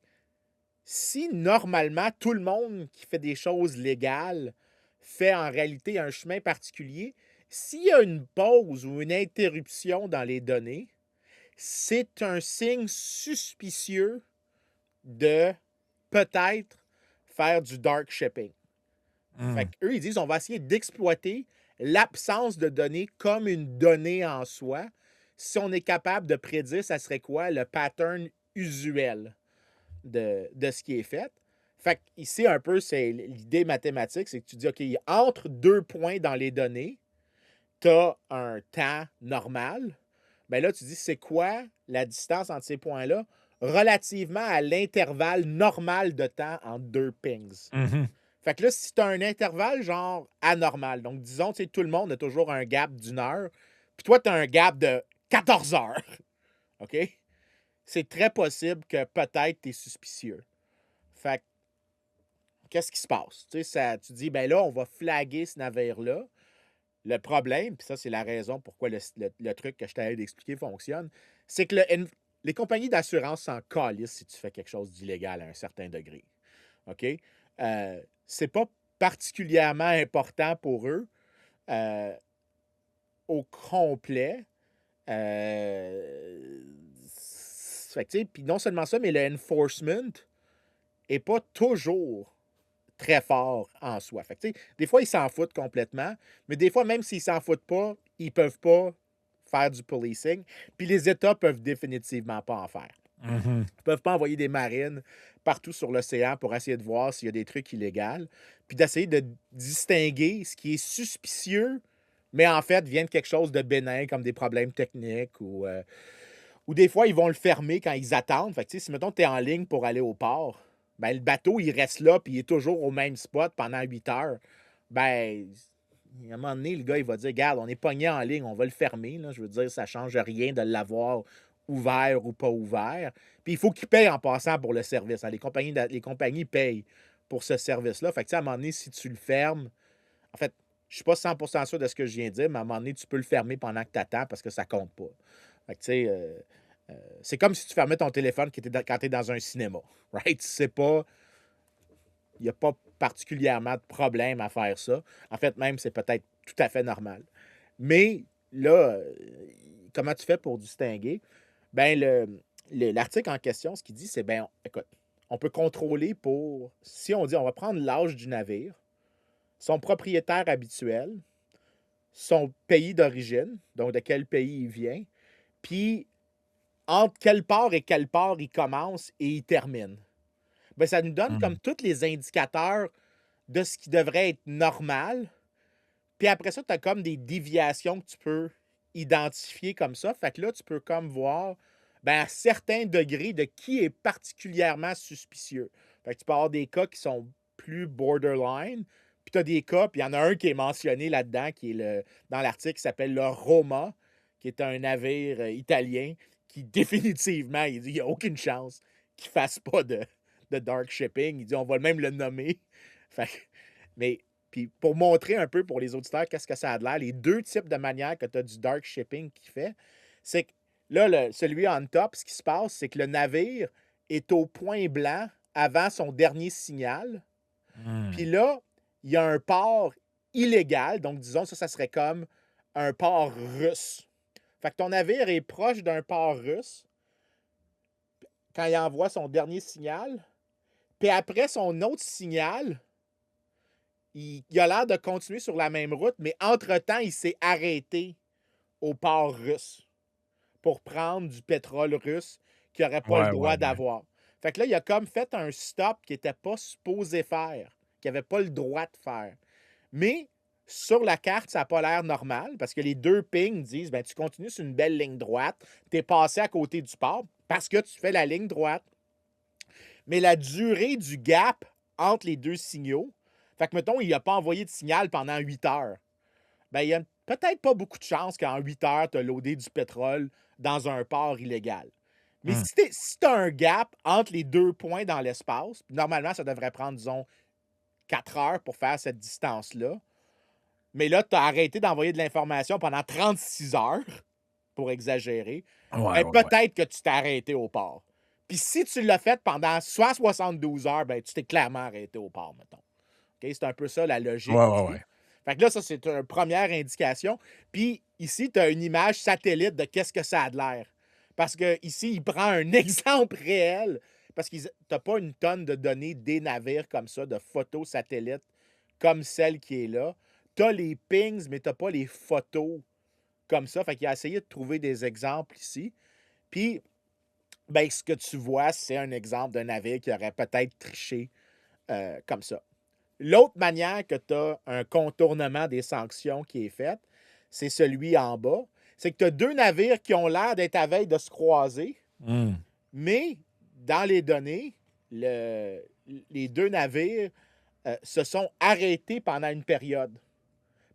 si normalement tout le monde qui fait des choses légales fait en réalité un chemin particulier, s'il y a une pause ou une interruption dans les données, c'est un signe suspicieux de peut-être faire du dark shipping. Fait qu'eux, ils disent on va essayer d'exploiter l'absence de données comme une donnée en soi. Si on est capable de prédire, ça serait quoi le pattern usuel de ce qui est fait. Fait qu'ici, un peu, c'est l'idée mathématique, c'est que tu dis, OK, entre deux points dans les données, tu as un temps normal. Bien là, tu dis, c'est quoi la distance entre ces points-là relativement à l'intervalle normal de temps entre deux pings? Fait que là, si tu as un intervalle genre anormal, donc disons, tu sais, tout le monde a toujours un gap d'une heure, puis toi, tu as un gap de 14 heures. OK? C'est très possible que peut-être tu es suspicieux. Fait que, qu'est-ce qui se passe? Tu sais, tu dis, ben là, on va flaguer ce navire-là. Le problème, puis ça, c'est la raison pourquoi le truc que je t'avais d'expliquer fonctionne, c'est que les compagnies d'assurance s'en calissent si tu fais quelque chose d'illégal à un certain degré. OK? C'est pas particulièrement important pour eux. euh, au complet. Euh, Fait que, tu sais, puis non seulement ça, mais le enforcement est pas toujours très fort en soi. Fait que, tu sais, des fois, ils s'en foutent complètement, mais des fois, même s'ils s'en foutent pas, ils peuvent pas faire du policing. Puis les États peuvent définitivement pas en faire. Mhm. Ils peuvent pas envoyer des marines partout sur l'océan pour essayer de voir s'il y a des trucs illégaux, puis d'essayer de distinguer ce qui est suspicieux, mais en fait vient de quelque chose de bénin, comme des problèmes techniques ou des fois, ils vont le fermer quand ils attendent. Fait que, tu sais, si, mettons, tu es en ligne pour aller au port, ben, le bateau, il reste là, puis il est toujours au même spot pendant 8 heures. Ben, à un moment donné, le gars, il va dire, regarde, on est pogné en ligne, on va le fermer. Là. Je veux dire, ça change rien de l'avoir ouvert ou pas ouvert. Puis il faut qu'il paye en passant pour le service. Hein. Les compagnies payent pour ce service-là. Fait que, tu sais, à un moment donné, si tu le fermes, en fait, je suis pas 100% sûr de ce que je viens de dire, mais à un moment donné, tu peux le fermer pendant que tu attends parce que ça compte pas. Fait que, tu sais, c'est comme si tu fermais ton téléphone quand tu es dans un cinéma. Right? C'est pas. Il n'y a pas particulièrement de problème à faire ça. En fait, même, c'est peut-être tout à fait normal. Mais là, comment tu fais pour distinguer? Ben, l'article en question, ce qu'il dit, c'est ben, écoute, on peut contrôler pour. Si on dit on va prendre l'âge du navire, son propriétaire habituel, son pays d'origine, donc de quel pays il vient, puis entre quel port et quel port il commence et il termine. Ben, ça nous donne comme Mhm. tous les indicateurs de ce qui devrait être normal. Puis après ça, tu as comme des déviations que tu peux identifier comme ça. Fait que là, tu peux comme voir ben, à certains degrés de qui est particulièrement suspicieux. Fait que tu peux avoir des cas qui sont plus borderline. Puis tu as des cas, puis il y en a un qui est mentionné là-dedans, qui est dans l'article, qui s'appelle le Roma, qui est un navire italien qui définitivement, il dit, il n'y a aucune chance qu'il ne fasse pas de dark shipping. Il dit, on va même le nommer. Fait que- mais puis pour montrer un peu pour les auditeurs qu'est-ce que ça a de l'air, les deux types de manières que tu as du dark shipping qui fait, c'est que là, celui on top, ce qui se passe, c'est que le navire est au point blanc avant son dernier signal. Puis Mhm. là, il y a un port illégal. Donc, disons, ça serait comme un port russe. Fait que ton navire est proche d'un port russe quand il envoie son dernier signal. Puis après son autre signal, il a l'air de continuer sur la même route, mais entre-temps, il s'est arrêté au port russe pour prendre du pétrole russe qu'il n'aurait pas le Ouais, ouais, droit ouais. d'avoir. Fait que là, il a comme fait un stop qu'il n'était pas supposé faire, qu'il n'avait pas le droit de faire. Mais sur la carte, ça n'a pas l'air normal parce que les deux pings disent ben, tu continues sur une belle ligne droite, tu es passé à côté du port parce que tu fais la ligne droite. Mais la durée du gap entre les deux signaux, fait que mettons, il n'a pas envoyé de signal pendant 8 heures. Ben, il n'y a peut-être pas beaucoup de chances qu'en 8 heures, tu as loadé du pétrole dans un port illégal. Mais Mhm. si tu as un gap entre les deux points dans l'espace, normalement, ça devrait prendre, disons, 4 heures pour faire cette distance-là. Mais là, tu as arrêté d'envoyer de l'information pendant 36 heures, pour exagérer. Ouais, Ben, ouais, ouais. peut-être que tu t'es arrêté au port. Puis si tu l'as fait pendant soit 72 heures, ben, tu t'es clairement arrêté au port, mettons. Okay? C'est un peu ça la Ouais, logique ouais, ici. ouais. Fait que là, ça, c'est une première indication. Puis ici, tu as une image satellite de qu'est-ce que ça a de l'air. Parce que ici, il prend un exemple réel. Parce que tu n'as pas une tonne de données des navires comme ça, de photos satellites comme celle qui est là. Tu as les pings, mais tu n'as pas les photos comme ça. Fait qu'il a essayé de trouver des exemples ici. Puis, ben, ce que tu vois, c'est un exemple d'un navire qui aurait peut-être triché comme ça. L'autre manière que tu as un contournement des sanctions qui est fait, c'est celui en bas. C'est que tu as deux navires qui ont l'air d'être à veille de se croiser, Mhm. mais dans les données, les deux navires se sont arrêtés pendant une période.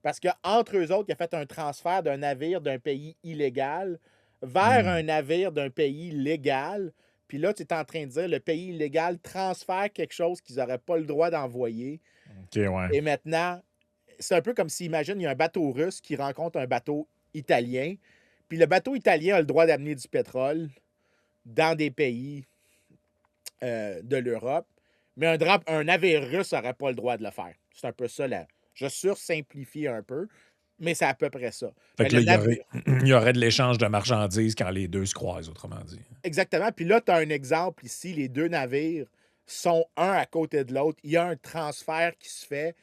Parce qu'entre eux autres, il a fait un transfert d'un navire d'un pays illégal vers un Mhm. navire d'un pays légal. Puis là, tu es en train de dire le pays illégal transfère quelque chose qu'ils n'auraient pas le droit d'envoyer. OK, ouais. Et maintenant, c'est un peu comme si, imagine, il y a un bateau russe qui rencontre un bateau italien. Puis le bateau italien a le droit d'amener du pétrole dans des pays de l'Europe. Mais un navire russe n'aurait pas le droit de le faire. C'est un peu ça, là. Je sursimplifie un peu. mais c'est à peu près ça. Fait Mais que le là, navire, il y aurait de l'échange de marchandises quand les deux se croisent, autrement dit. exactement. Puis là, tu as un exemple ici, les deux navires sont un à côté de l'autre. Il y a un transfert qui se fait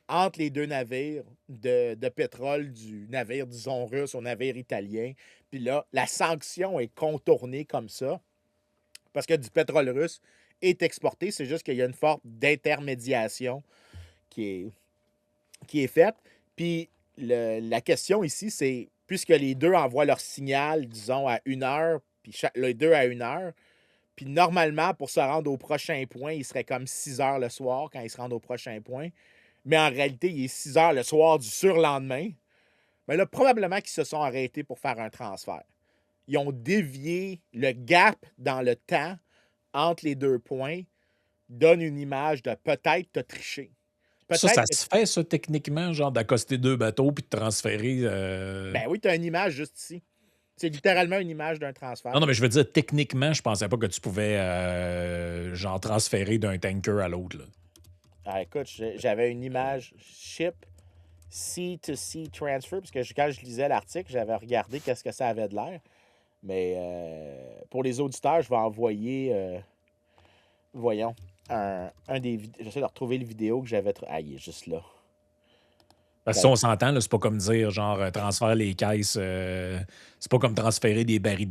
entre les deux navires de pétrole du navire, disons, russe au navire italien. Puis là, la sanction est contournée comme ça parce que du pétrole russe est exporté. C'est juste qu'il y a une forme d'intermédiation qui est, qui est faite. Puis la question ici, c'est puisque les deux envoient leur signal, disons, à 1 heure, puis les deux à 1 heure, puis normalement, pour se rendre au prochain point, il serait comme 6 heures le soir quand ils se rendent au prochain point. Mais en réalité, il est 6 heures le soir du surlendemain. Mais là, probablement qu'ils se sont arrêtés pour faire un transfert. Ils ont dévié le gap dans le temps entre les deux points, donne une image de peut-être te tricher. Ça, Peut-être ça que se fait, ça, techniquement, genre d'accoster deux bateaux puis de transférer. ben oui, tu as une image juste ici. C'est littéralement une image d'un transfert. Non, non, mais je veux dire, techniquement, je pensais pas que tu pouvais, genre, transférer d'un tanker à l'autre, là. Ah, écoute, j'avais une image ship C2C transfer, parce que quand je lisais l'article, j'avais regardé qu'est-ce que ça avait de l'air. Mais pour les auditeurs, je vais envoyer, voyons, un des vidéos. J'essaie de retrouver le vidéo que j'avais. Ah, il est juste là. Parce que si on s'entend, là, c'est pas comme dire, genre, transfère les caisses. C'est pas comme transférer des barils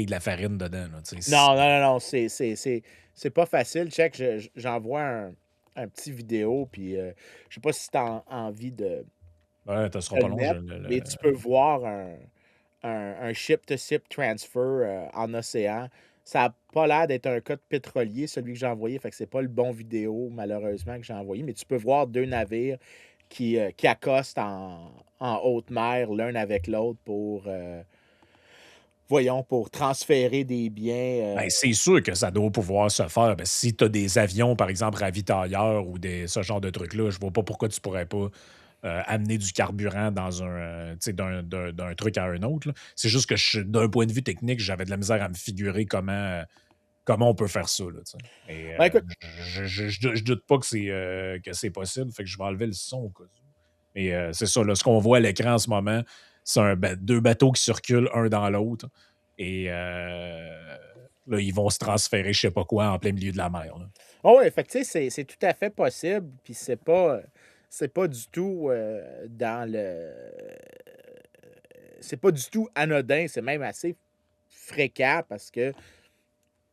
de la farine dedans, là, tu sais. Non, non, non, non, c'est pas facile. Check, j'envoie un petit vidéo, puis je sais pas si tu as envie de Ouais, ça sera le pas long. mettre, mais tu peux voir un ship-to-ship transfer en océan. Ça n'a pas l'air d'être un cas de pétrolier, celui que j'ai envoyé, fait que c'est pas le bon vidéo, malheureusement, que j'ai envoyé, mais tu peux voir deux navires qui accostent en haute mer l'un avec l'autre pour, voyons, pour transférer des biens. Ben, c'est sûr que ça doit pouvoir se faire. Ben, si tu as des avions, par exemple, ravitailleurs ou ce genre de trucs-là, je vois pas pourquoi tu pourrais pas amener du carburant dans tu sais, d'un truc à un autre, là. C'est juste que d'un point de vue technique, j'avais de la misère à me figurer comment on peut faire ça, là, tu sais. Et Ben, écoute, je doute pas que c'est possible, fait que je vais enlever le son au cas où. Mais c'est ça, là, ce qu'on voit à l'écran en ce moment, c'est deux bateaux qui circulent un dans l'autre. Et là, ils vont se transférer, je sais pas quoi, en plein milieu de la mer, là. oh, ouais, fait que, tu sais, c'est tout à fait possible, puis c'est pas du tout dans le. C'est pas du tout anodin, c'est même assez fréquent parce que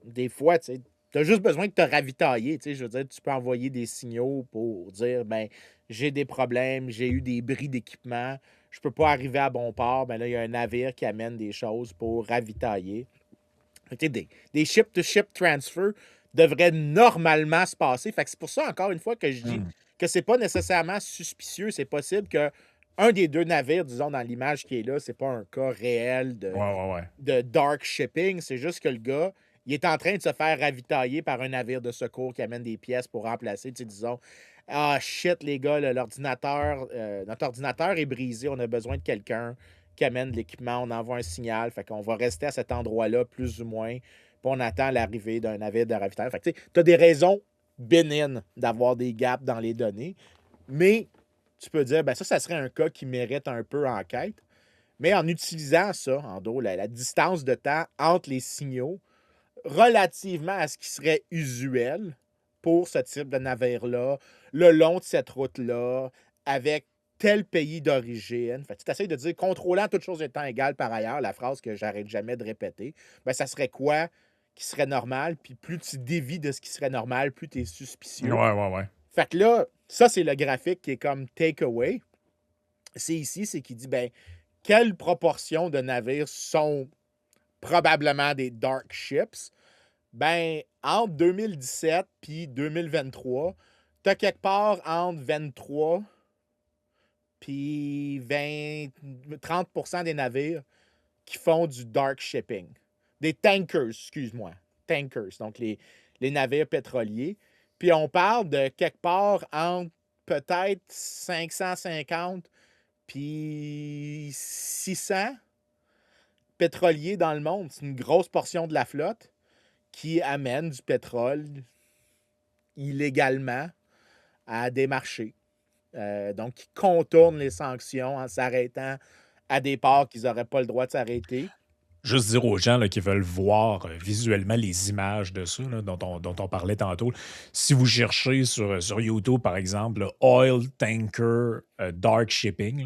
des fois, tu as juste besoin de te ravitailler. Tu sais, je veux dire, tu peux envoyer des signaux pour dire, ben, j'ai des problèmes, j'ai eu des bris d'équipement, je peux pas arriver à bon port. Ben là, il y a un navire qui amène des choses pour ravitailler. Fait que, tu sais, des ship-to-ship transfer devraient normalement se passer. Fait que c'est pour ça, encore une fois, que je dis Hmm. que c'est pas nécessairement suspicieux. C'est possible que un des deux navires, disons, dans l'image qui est là, c'est pas un cas réel Ouais, ouais, ouais. de dark shipping. C'est juste que le gars, il est en train de se faire ravitailler par un navire de secours qui amène des pièces pour remplacer, tu sais, disons, ah shit, les gars, là, notre ordinateur est brisé, on a besoin de quelqu'un qui amène de l'équipement, on envoie un signal, fait qu'on va rester à cet endroit-là, plus ou moins, puis on attend l'arrivée d'un navire de ravitaillement. Fait que tu as des raisons bénines d'avoir des gaps dans les données, mais tu peux dire, ben ça serait un cas qui mérite un peu enquête. Mais en utilisant ça, en gros, la distance de temps entre les signaux, relativement à ce qui serait usuel pour ce type de navire-là, le long de cette route-là, avec tel pays d'origine. Fait que tu essaies de dire contrôlant toutes choses étant égales par ailleurs, la phrase que j'arrête jamais de répéter, ben, ça serait quoi qui serait normal? Puis plus tu dévis de ce qui serait normal, plus tu es suspicieux. Ouais, ouais, ouais. Fait que là, ça, c'est le graphique qui est comme takeaway. C'est ici, c'est qui dit, ben, quelle proportion de navires sont probablement des dark ships? Ben, entre 2017 puis 2023, tu as quelque part entre 23 puis 30% des navires qui font du dark shipping. Des tankers, excuse-moi. Tankers, donc les navires pétroliers. Puis on parle de quelque part entre peut-être 550 puis 600 pétroliers dans le monde. C'est une grosse portion de la flotte qui amène du pétrole illégalement à des marchés. donc qui contournent les sanctions en s'arrêtant à des ports qu'ils n'auraient pas le droit de s'arrêter. Juste dire aux gens là, qui veulent voir visuellement les images de ça, là, dont on parlait tantôt. Si vous cherchez sur YouTube, par exemple, là, Oil Tanker Dark Shipping,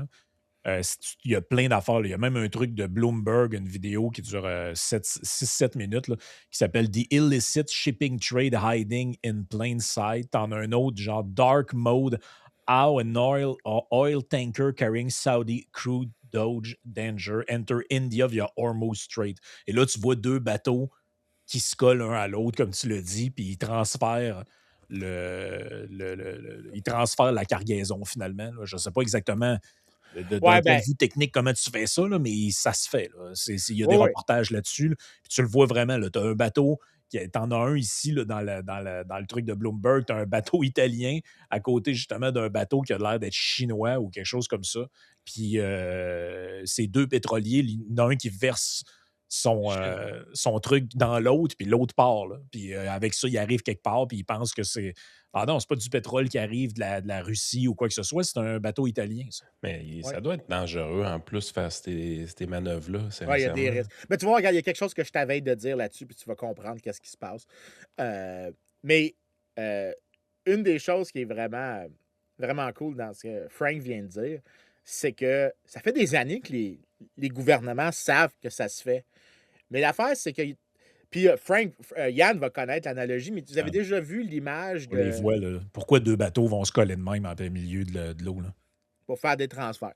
là, il y a plein d'affaires, là. Il y a même un truc de Bloomberg, une vidéo qui dure 6-7 minutes, là, qui s'appelle The Illicit Shipping Trade Hiding in Plain Sight. T'en as un autre, genre Dark Mode, How an oil tanker carrying Saudi crude Doge Danger enter India via Hormuz Strait. Et là, tu vois deux bateaux qui se collent un à l'autre, comme tu l'as dit, puis ils transfèrent ils transfèrent la cargaison finalement, là. Je ne sais pas exactement d'un Ouais, point ben, de vue technique comment tu fais ça, là, mais ça se fait, là. Il y a des oui, oui. reportages là-dessus, là, puis tu le vois vraiment. Tu as un bateau, t'en as un ici là, dans le truc de Bloomberg, tu as un bateau italien à côté justement d'un bateau qui a l'air d'être chinois ou quelque chose comme ça. Puis c'est deux pétroliers, il y en a un qui verse son truc dans l'autre, puis l'autre part. Là. Puis avec ça, il arrive quelque part, puis il pense que c'est. Ah non, c'est pas du pétrole qui arrive de la Russie ou quoi que ce soit, c'est un bateau italien, ça. Mais Ouais. ça doit être dangereux en plus faire ces manœuvres-là, Ouais, il y a des sincèrement. risques. Mais tu vois, regarde, il y a quelque chose que je t'avais de dire là-dessus, puis tu vas comprendre qu'est-ce qui se passe. Mais une des choses qui est vraiment, vraiment cool dans ce que Frank vient de dire, c'est que ça fait des années que les gouvernements savent que ça se fait. Mais l'affaire, c'est que. Puis Yann va connaître l'analogie, mais vous avez Ah, déjà vu l'image on les de voit, là. Pourquoi deux bateaux vont se coller de même en plein milieu de l'eau, là? pour faire des transferts.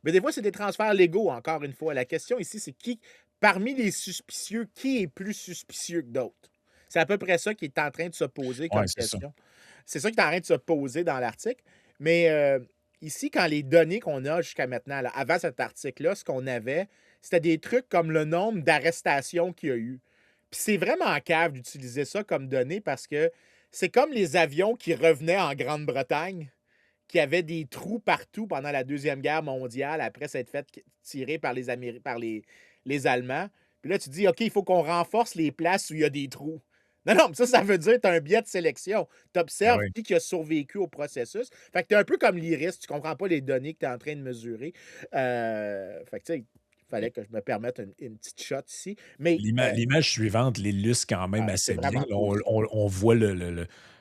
Mais des fois, c'est des transferts légaux, encore une fois. La question ici, c'est qui, parmi les suspicieux, qui est plus suspicieux que d'autres? C'est à peu près ça qui est en train de se poser Ouais, comme c'est ça. question. C'est ça qui est en train de se poser dans l'article. Mais ici, quand les données qu'on a jusqu'à maintenant, là, avant cet article-là, ce qu'on avait, c'était des trucs comme le nombre d'arrestations qu'il y a eu. Puis c'est vraiment cave d'utiliser ça comme données parce que c'est comme les avions qui revenaient en Grande-Bretagne, qui avaient des trous partout pendant la Deuxième Guerre mondiale, après s'être fait tirer par les Allemands. Puis là, tu dis, OK, il faut qu'on renforce les places où il y a des trous. Non, non, mais ça veut dire que tu as un biais de sélection. Tu Ben observes oui. qui a survécu au processus. Fait que tu es un peu comme l'iris, tu comprends pas les données que tu es en train de mesurer. Fait que tu sais, il fallait que je me permette une petite shot ici. Mais L'image suivante l'illustre quand même c'est assez bien. vraiment Là. cool, ça. On voit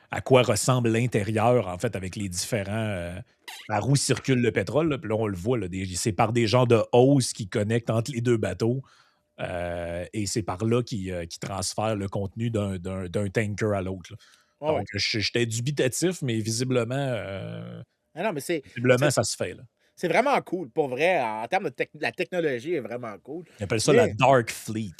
à quoi ressemble l'intérieur, en fait, avec les différents. Par où circule le pétrole. Là. Puis là, on le voit, là, c'est par des genres de hausses qui connectent entre les deux bateaux. Et c'est par là qu'ils transfèrent le contenu d'un tanker à l'autre. Là. Ouais, ouais. Donc, j'étais dubitatif, mais visiblement, Ah non, mais visiblement, ça se fait. Là. c'est vraiment cool. Pour vrai, en termes de la technologie est vraiment cool. Ils appellent ça la Mais Dark Fleet.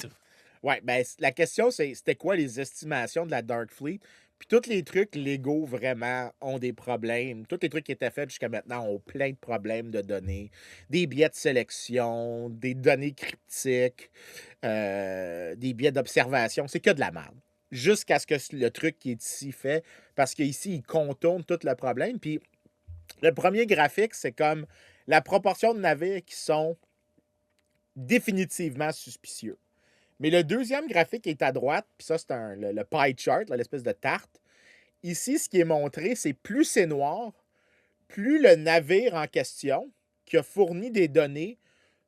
ouais, ben, la question, c'était quoi les estimations de la Dark Fleet? Puis tous les trucs légaux, vraiment, ont des problèmes. Tous les trucs qui étaient faits jusqu'à maintenant ont plein de problèmes de données. Des biais de sélection, des données cryptiques, des biais d'observation. C'est que de la merde. Jusqu'à ce que le truc qui est ici fait, parce qu'ici, il contourne tout le problème. Puis le premier graphique, c'est comme la proportion de navires qui sont définitivement suspicieux. Mais le deuxième graphique est à droite, puis ça, c'est le pie chart, là, l'espèce de tarte. Ici, ce qui est montré, c'est plus c'est noir, plus le navire en question, qui a fourni des données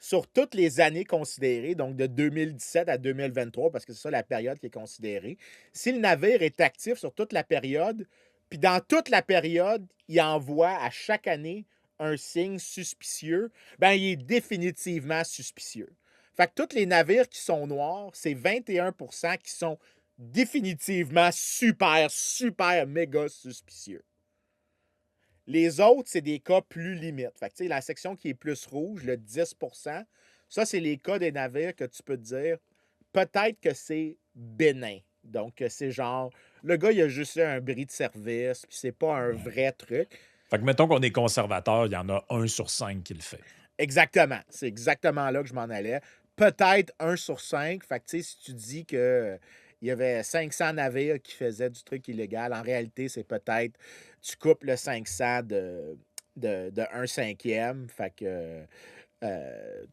sur toutes les années considérées, donc de 2017 à 2023, parce que c'est ça la période qui est considérée. Si le navire est actif sur toute la période, puis dans toute la période, il envoie à chaque année un signe suspicieux, ben il est définitivement suspicieux. Fait que tous les navires qui sont noirs, c'est 21% qui sont définitivement super, super, méga suspicieux. Les autres, c'est des cas plus limites. Fait que, tu sais, la section qui est plus rouge, le 10%, ça, c'est les cas des navires que tu peux te dire, peut-être que c'est bénin. Donc, c'est genre, le gars, il a juste eu un bris de service, puis c'est pas un vrai truc. Fait que mettons qu'on est conservateur, il y en a 1/5 qui le fait. Exactement. C'est exactement là que je m'en allais. Peut-être 1 sur 5. Fait que, tu sais, si tu dis que il y avait 500 navires qui faisaient du truc illégal, en réalité, c'est peut-être, tu coupes le 500 de 1/5. Fait que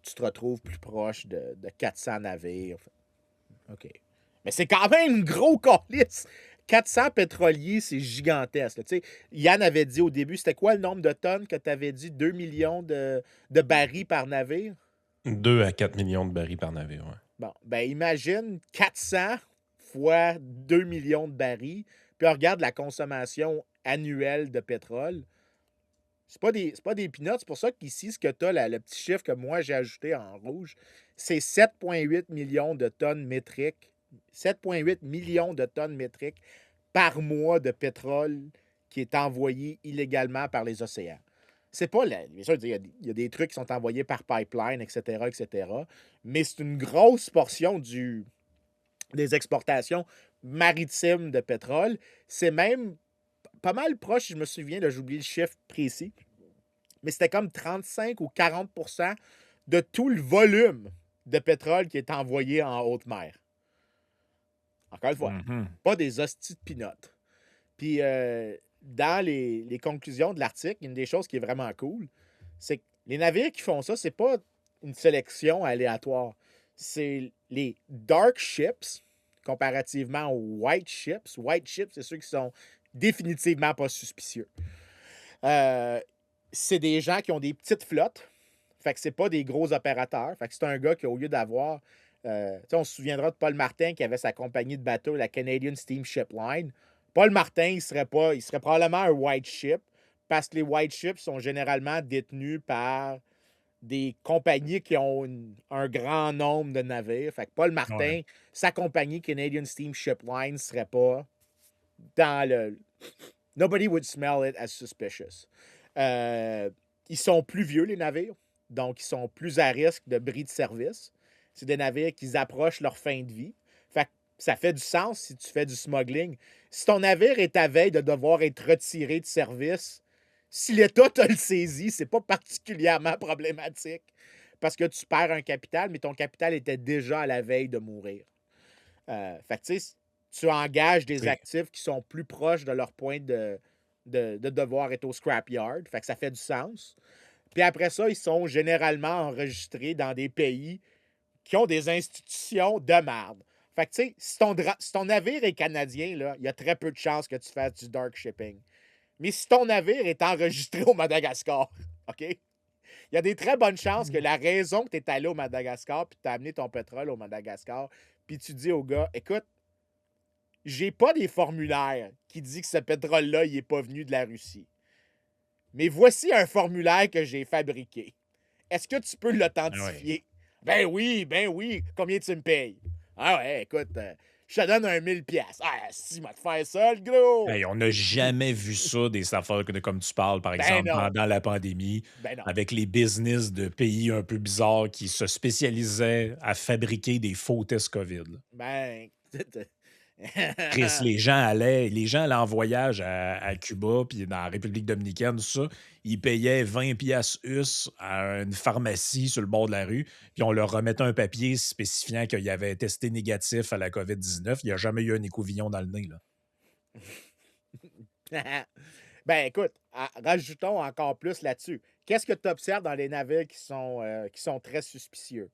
tu te retrouves plus proche de 400 navires. OK. Mais c'est quand même gros calice. 400 pétroliers, c'est gigantesque. Tu sais, Yann avait dit au début, c'était quoi le nombre de tonnes que tu avais dit? 2 millions de barils par navire? 2 à 4 millions de barils par navire, ouais. Bon, ben imagine 400 fois 2 millions de barils, puis on regarde la consommation annuelle de pétrole. C'est pas des peanuts. C'est pour ça qu'ici, ce que tu as, le petit chiffre que moi j'ai ajouté en rouge, c'est 7,8 millions de tonnes métriques. 7,8 millions de tonnes métriques par mois de pétrole qui est envoyé illégalement par les océans. C'est pas bien sûr, il y a des trucs qui sont envoyés par pipeline, etc., etc. Mais c'est une grosse portion des exportations maritimes de pétrole. C'est même pas mal proche, je me souviens, là, j'oublie le chiffre précis, mais c'était comme 35 ou 40 de tout le volume de pétrole qui est envoyé en haute mer. Encore une fois, pas des hosties de peanuts. Puis, dans les conclusions de l'article, une des choses qui est vraiment cool, c'est que les navires qui font ça, c'est pas une sélection aléatoire. C'est les dark ships, comparativement aux white ships. White ships, c'est ceux qui sont définitivement pas suspicieux. C'est des gens qui ont des petites flottes. Fait que c'est pas des gros opérateurs. Fait que c'est un gars qui, au lieu d'avoir... on se souviendra de Paul Martin qui avait sa compagnie de bateaux, la Canadian Steamship Line. Paul Martin, il serait probablement un white ship parce que les white ships sont généralement détenus par des compagnies qui ont un grand nombre de navires. Fait que Paul Martin, sa compagnie Canadian Steamship Line ne serait pas dans le... Nobody would smell it as suspicious. Ils sont plus vieux, les navires. Donc, ils sont plus à risque de bris de service. C'est des navires qui approchent leur fin de vie. Fait que ça fait du sens si tu fais du smuggling. Si ton navire est à veille de devoir être retiré de service, si l'État te le saisit, c'est pas particulièrement problématique parce que tu perds un capital, mais ton capital était déjà à la veille de mourir. Fait que tu sais, tu engages des actifs qui sont plus proches de leur point de devoir être au scrapyard. Fait que ça fait du sens. Puis après ça, ils sont généralement enregistrés dans des pays qui ont des institutions de merde. Fait que, tu sais, si ton navire est canadien, là, il y a très peu de chances que tu fasses du dark shipping. Mais si ton navire est enregistré au Madagascar, OK? Il y a des très bonnes chances que la raison que tu es allé au Madagascar puis tu as amené ton pétrole au Madagascar, puis tu dis au gars, écoute, j'ai pas des formulaires qui disent que ce pétrole-là, il n'est pas venu de la Russie. Mais voici un formulaire que j'ai fabriqué. Est-ce que tu peux l'authentifier? Ben oui. Combien tu me payes? Ah ouais, écoute, je te donne 1000$. Ah, si, m'a te faire ça, le gros! Hey, on n'a jamais vu ça, des affaires comme tu parles, par exemple, pendant la pandémie, avec les business de pays un peu bizarres qui se spécialisaient à fabriquer des faux tests COVID. Ben, Chris, les gens allaient en voyage à Cuba puis dans la République dominicaine, tout ça. Ils payaient 20 piastres US à une pharmacie sur le bord de la rue, puis on leur remettait un papier spécifiant qu'ils avaient testé négatif à la COVID-19. Il n'y a jamais eu un écouvillon dans le nez, là. Ben, écoute, rajoutons encore plus là-dessus. Qu'est-ce que tu observes dans les navires qui sont très suspicieux?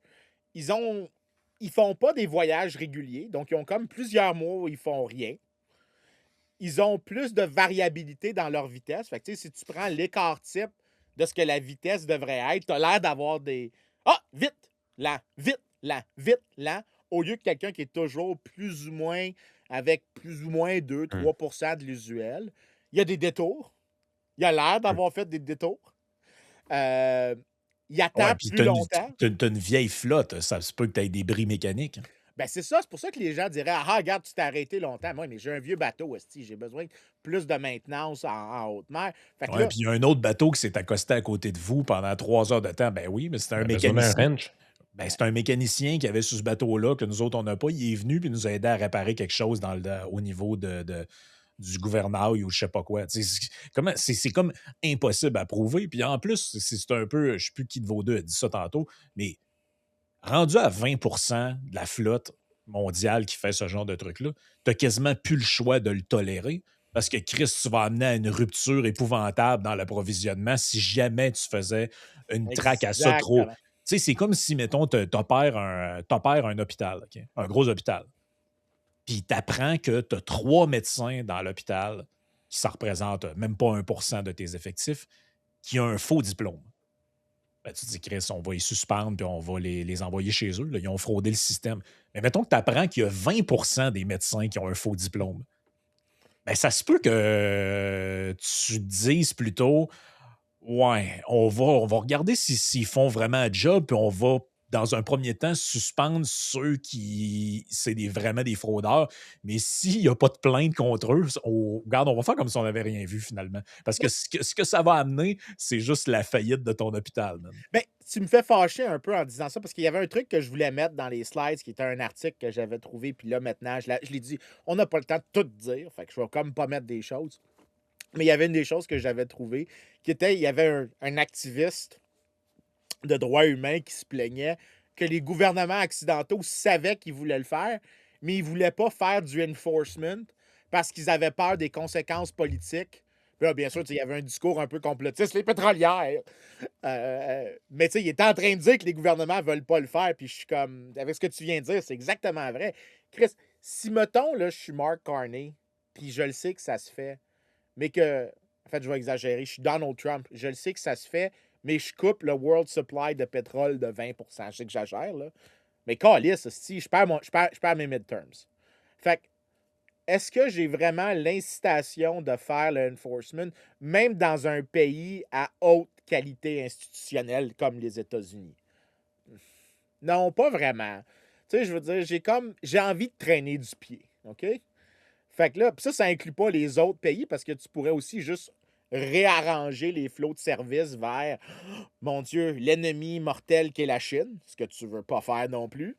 Ils font pas des voyages réguliers, donc ils ont comme plusieurs mois où ils font rien. Ils ont plus de variabilité dans leur vitesse. Fait que, si tu prends l'écart type de ce que la vitesse devrait être, tu as l'air d'avoir des... Ah, vite, lent, au lieu que quelqu'un qui est toujours plus ou moins avec plus ou moins 2-3% de l'usuel. Il y a des détours. Il a l'air d'avoir fait des détours. Il attend plus longtemps. Tu as une vieille flotte. Ça se peut que tu aies des bris mécaniques. Ben c'est ça. C'est pour ça que les gens diraient « Ah, regarde, tu t'es arrêté longtemps. Moi, mais j'ai un vieux bateau, esti. J'ai besoin de plus de maintenance en haute mer. » Puis il y a un autre bateau qui s'est accosté à côté de vous pendant 3 heures de temps. Ben oui, mais c'est un mécanicien. Ben, c'est un mécanicien qui avait sur ce bateau-là que nous autres, on n'a pas. Il est venu et nous a aidé à réparer quelque chose au niveau du gouvernail ou je sais pas quoi. C'est comme impossible à prouver. Puis en plus, c'est un peu, je ne sais plus qui de vos deux a dit ça tantôt, mais rendu à 20% de la flotte mondiale qui fait ce genre de truc-là, tu n'as quasiment plus le choix de le tolérer parce que Chris, tu vas amener à une rupture épouvantable dans l'approvisionnement si jamais tu faisais une traque à ça trop. C'est comme si, mettons, tu opères un hôpital, okay? Un gros hôpital. puis tu apprends que tu as 3 médecins dans l'hôpital, qui ça représente même pas 1% de tes effectifs, qui ont un faux diplôme. Ben, tu te dis, Chris, on va les suspendre puis on va les envoyer chez eux. Là. Ils ont fraudé le système. Mais mettons que tu apprends qu'il y a 20% des médecins qui ont un faux diplôme. Ben, ça se peut que tu te dises plutôt, ouais, on va regarder s'ils font vraiment un job, puis on va, dans un premier temps, suspendre ceux qui, vraiment des fraudeurs. Mais s'il n'y a pas de plainte contre eux, regarde, on va faire comme si on n'avait rien vu finalement. Parce que ce que ça va amener, c'est juste la faillite de ton hôpital, man. Ben, tu me fais fâcher un peu en disant ça parce qu'il y avait un truc que je voulais mettre dans les slides qui était un article que j'avais trouvé. Puis là, maintenant, je l'ai dit, on n'a pas le temps de tout dire. Fait que je vais comme pas mettre des choses. Mais il y avait une des choses que j'avais trouvées qui était, il y avait un activiste de droits humains qui se plaignait que les gouvernements occidentaux savaient qu'ils voulaient le faire, mais ils ne voulaient pas faire du enforcement parce qu'ils avaient peur des conséquences politiques. Puis là, bien sûr, il y avait un discours un peu complotiste, les pétrolières. Mais il était en train de dire que les gouvernements ne veulent pas le faire. Puis je suis comme, avec ce que tu viens de dire, c'est exactement vrai. Chris, si mettons, là, je suis Mark Carney, puis je le sais que ça se fait, mais que, en fait, je vais exagérer, je suis Donald Trump, je le sais que ça se fait, mais je coupe le world supply de pétrole de 20%. Je sais que j'exagère, là. Mais calisse, si je perds mes midterms. Fait que, est-ce que j'ai vraiment l'incitation de faire le enforcement, même dans un pays à haute qualité institutionnelle comme les États-Unis? Non, pas vraiment. Tu sais, je veux dire, j'ai envie de traîner du pied, OK? Fait que là, pis ça inclut pas les autres pays parce que tu pourrais aussi juste réarranger les flots de services vers, mon Dieu, l'ennemi mortel qu'est la Chine, ce que tu veux pas faire non plus.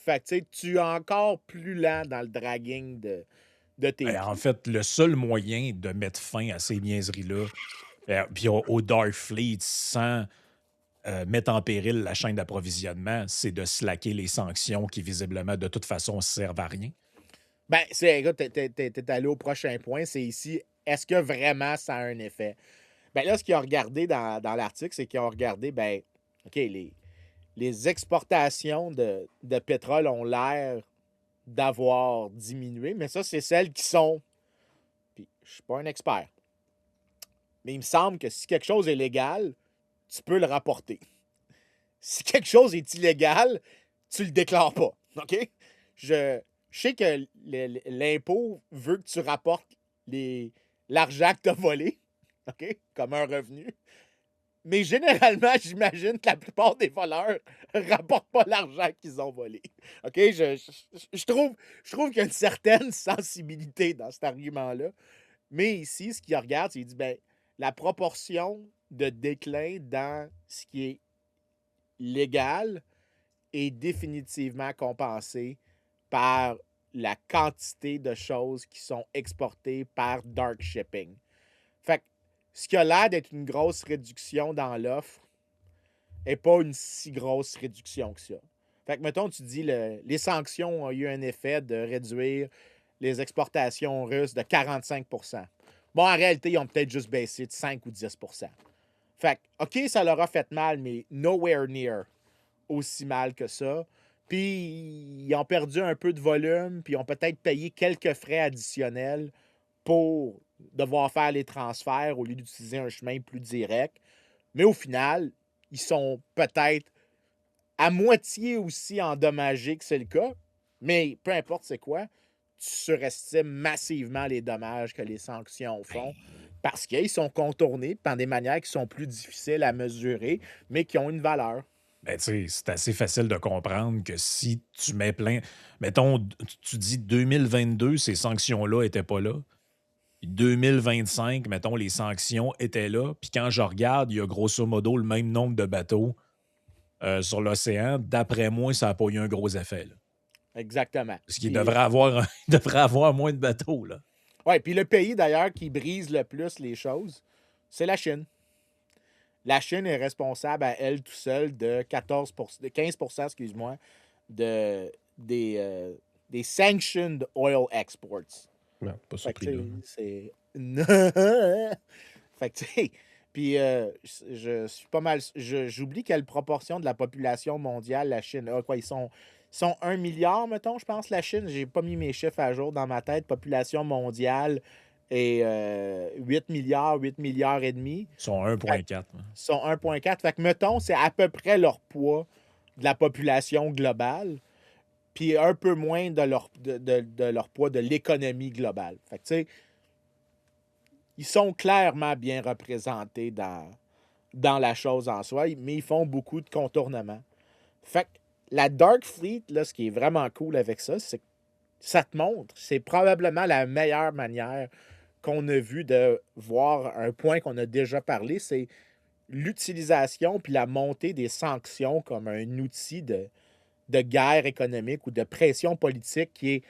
Fait que tu es encore plus lent dans le dragging de tes Ben, en pieds. fait, le seul moyen de mettre fin à ces niaiseries-là, puis au Dark Fleet sans mettre en péril la chaîne d'approvisionnement, c'est de slacker les sanctions qui, visiblement, de toute façon, servent à rien. Ben, écoute, t'es allé au prochain point, c'est ici, est-ce que vraiment ça a un effet? Ben là, ce qu'ils ont regardé dans l'article, c'est qu'ils ont regardé, ben, OK, les exportations de pétrole ont l'air d'avoir diminué, mais ça, c'est celles qui sont. Puis, je suis pas un expert. Mais il me semble que si quelque chose est légal, tu peux le rapporter. Si quelque chose est illégal, tu le déclares pas. OK? Je sais que l'impôt veut que tu rapportes l'argent que tu as volé, OK? Comme un revenu. Mais généralement, j'imagine que la plupart des voleurs ne rapportent pas l'argent qu'ils ont volé. OK? Je trouve qu'il y a une certaine sensibilité dans cet argument-là. Mais ici, ce qu'il regarde, c'est qu'il dit, ben, la proportion de déclin dans ce qui est légal est définitivement compensée par la quantité de choses qui sont exportées par dark shipping. Fait que ce qui a l'air d'être une grosse réduction dans l'offre n'est pas une si grosse réduction que ça. Fait que, mettons, tu dis les sanctions ont eu un effet de réduire les exportations russes de 45%. Bon, en réalité, ils ont peut-être juste baissé de 5 ou 10%. Fait que, OK, ça leur a fait mal, mais nowhere near aussi mal que ça. Puis, ils ont perdu un peu de volume, puis ils ont peut-être payé quelques frais additionnels pour devoir faire les transferts au lieu d'utiliser un chemin plus direct. Mais au final, ils sont peut-être à moitié aussi endommagés que c'est le cas. Mais peu importe c'est quoi, tu surestimes massivement les dommages que les sanctions font parce qu'ils sont contournés par des manières qui sont plus difficiles à mesurer, mais qui ont une valeur. Ben, tu sais, c'est assez facile de comprendre que si tu mets plein. Mettons, tu dis 2022, ces sanctions-là n'étaient pas là. 2025, mettons, les sanctions étaient là. Puis quand je regarde, il y a grosso modo le même nombre de bateaux sur l'océan. D'après moi, ça n'a pas eu un gros effet. Là. Exactement. Parce qu'il devrait il devrait avoir moins de bateaux. Là. Oui, puis le pays d'ailleurs qui brise le plus les choses, c'est la Chine. La Chine est responsable à elle tout seule de 15%, excuse-moi, des sanctioned oil exports. Non, pas Fait que, surpris là. c'est. Fait que, tu sais. Puis, je suis pas mal. J'oublie quelle proportion de la population mondiale la Chine a. Quoi, ils sont sont 1 milliard, mettons, je pense, la Chine. J'ai pas mis mes chiffres à jour dans ma tête. Population mondiale est 8 milliards, 8 milliards et demi. Ils sont 1,4. Ils sont 1,4. Fait que, mettons, c'est à peu près leur poids de la population globale, puis un peu moins de leur poids de l'économie globale. Fait que, tu sais, ils sont clairement bien représentés dans la chose en soi, mais ils font beaucoup de contournements. Fait que la Dark Fleet, là, ce qui est vraiment cool avec ça, c'est que ça te montre, c'est probablement la meilleure manière qu'on a vu de voir un point qu'on a déjà parlé, c'est l'utilisation puis la montée des sanctions comme un outil de guerre économique ou de pression politique qui est